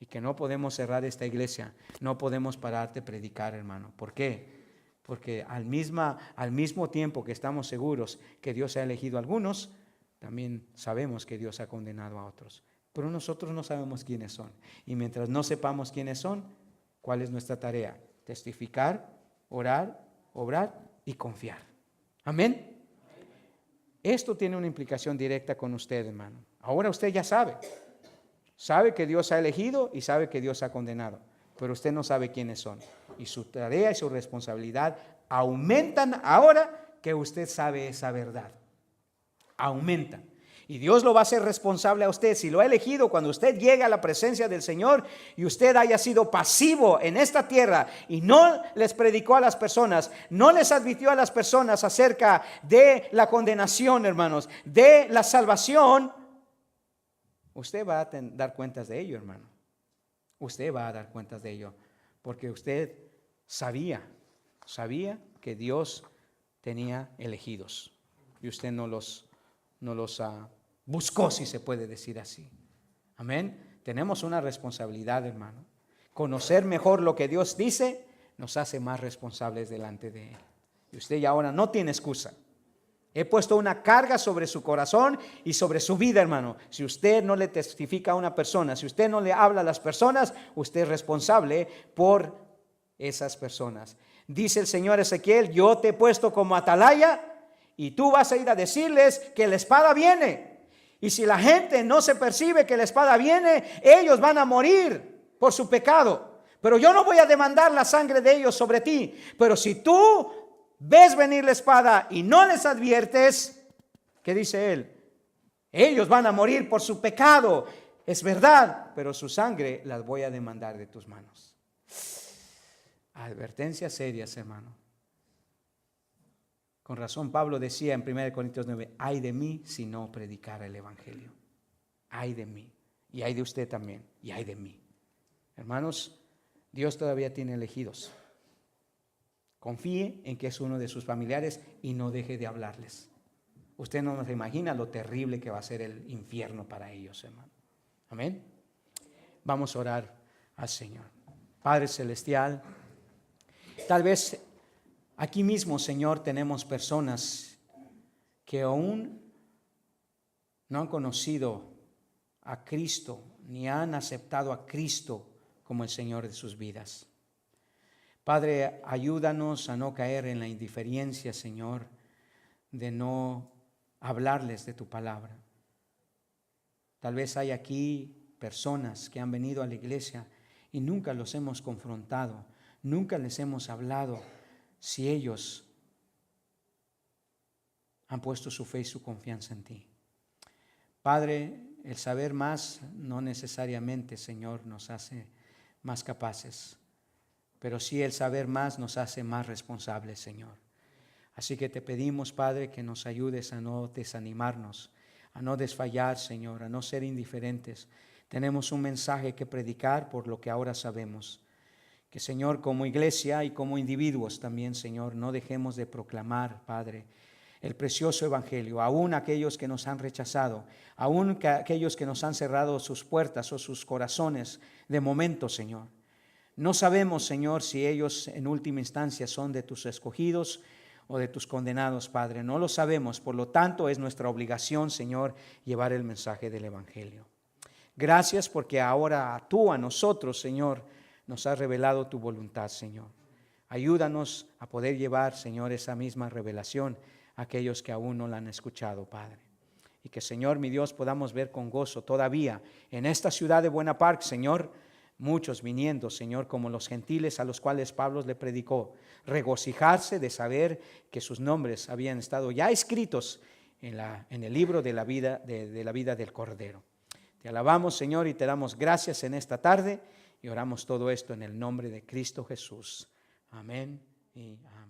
Y que no podemos cerrar esta iglesia, no podemos parar de predicar, hermano. ¿Por qué? Porque al mismo tiempo que estamos seguros que Dios ha elegido a algunos, también sabemos que Dios ha condenado a otros. Pero nosotros no sabemos quiénes son. Y mientras no sepamos quiénes son, ¿cuál es nuestra tarea? Testificar, orar, obrar y confiar. Amén. Esto tiene una implicación directa con usted, hermano. Ahora usted ya sabe. Sabe que Dios ha elegido y sabe que Dios ha condenado. Pero usted no sabe quiénes son. Y su tarea y su responsabilidad aumentan ahora que usted sabe esa verdad. Aumentan. Y Dios lo va a hacer responsable a usted. Si lo ha elegido, cuando usted llegue a la presencia del Señor y usted haya sido pasivo en esta tierra y no les predicó a las personas, no les advirtió a las personas acerca de la condenación, hermanos, de la salvación, usted va a dar cuentas de ello, hermano. Usted va a dar cuentas de ello, porque usted sabía que Dios tenía elegidos y usted no los buscó, si se puede decir así. Amén. Tenemos una responsabilidad, hermano. Conocer mejor lo que Dios dice nos hace más responsables delante de Él. Y usted ya ahora no tiene excusa. He puesto una carga sobre su corazón y sobre su vida, hermano. Si usted no le testifica a una persona, si usted no le habla a las personas, usted es responsable por esas personas. Dice el Señor Ezequiel, yo te he puesto como atalaya y tú vas a ir a decirles que la espada viene. Y si la gente no se percibe que la espada viene, ellos van a morir por su pecado. Pero yo no voy a demandar la sangre de ellos sobre ti. Pero si tú ves venir la espada y no les adviertes, ¿qué dice él? Ellos van a morir por su pecado. Es verdad, pero su sangre las voy a demandar de tus manos. Advertencias serias, hermano. Con razón Pablo decía en 1 Corintios 9, ay de mí si no predicara el evangelio. Ay de mí. Y ay de usted también. Y ay de mí. Hermanos, Dios todavía tiene elegidos. Confíe en que es uno de sus familiares y no deje de hablarles. Usted no se imagina lo terrible que va a ser el infierno para ellos, hermano. Amén. Vamos a orar al Señor. Padre Celestial, tal vez aquí mismo, Señor, tenemos personas que aún no han conocido a Cristo ni han aceptado a Cristo como el Señor de sus vidas. Padre, ayúdanos a no caer en la indiferencia, Señor, de no hablarles de tu palabra. Tal vez hay aquí personas que han venido a la iglesia y nunca los hemos confrontado, nunca les hemos hablado. Si ellos han puesto su fe y su confianza en ti. Padre, el saber más no necesariamente, Señor, nos hace más capaces, pero sí el saber más nos hace más responsables, Señor. Así que te pedimos, Padre, que nos ayudes a no desanimarnos, a no desfallar, Señor, a no ser indiferentes. Tenemos un mensaje que predicar por lo que ahora sabemos. Que, Señor, como iglesia y como individuos también, Señor, no dejemos de proclamar, Padre, el precioso evangelio, aún aquellos que nos han rechazado, aún aquellos que nos han cerrado sus puertas o sus corazones de momento, Señor. No sabemos, Señor, si ellos en última instancia son de tus escogidos o de tus condenados, Padre. No lo sabemos, por lo tanto es nuestra obligación, Señor, llevar el mensaje del evangelio. Gracias porque ahora tú a nosotros, Señor, nos has revelado tu voluntad, Señor. Ayúdanos a poder llevar, Señor, esa misma revelación a aquellos que aún no la han escuchado, Padre. Y que, Señor, mi Dios, podamos ver con gozo todavía en esta ciudad de Buena Park, Señor, muchos viniendo, Señor, como los gentiles a los cuales Pablo le predicó, regocijarse de saber que sus nombres habían estado ya escritos en el libro de la vida, de la vida del Cordero. Te alabamos, Señor, y te damos gracias en esta tarde y oramos todo esto en el nombre de Cristo Jesús. Amén y amén.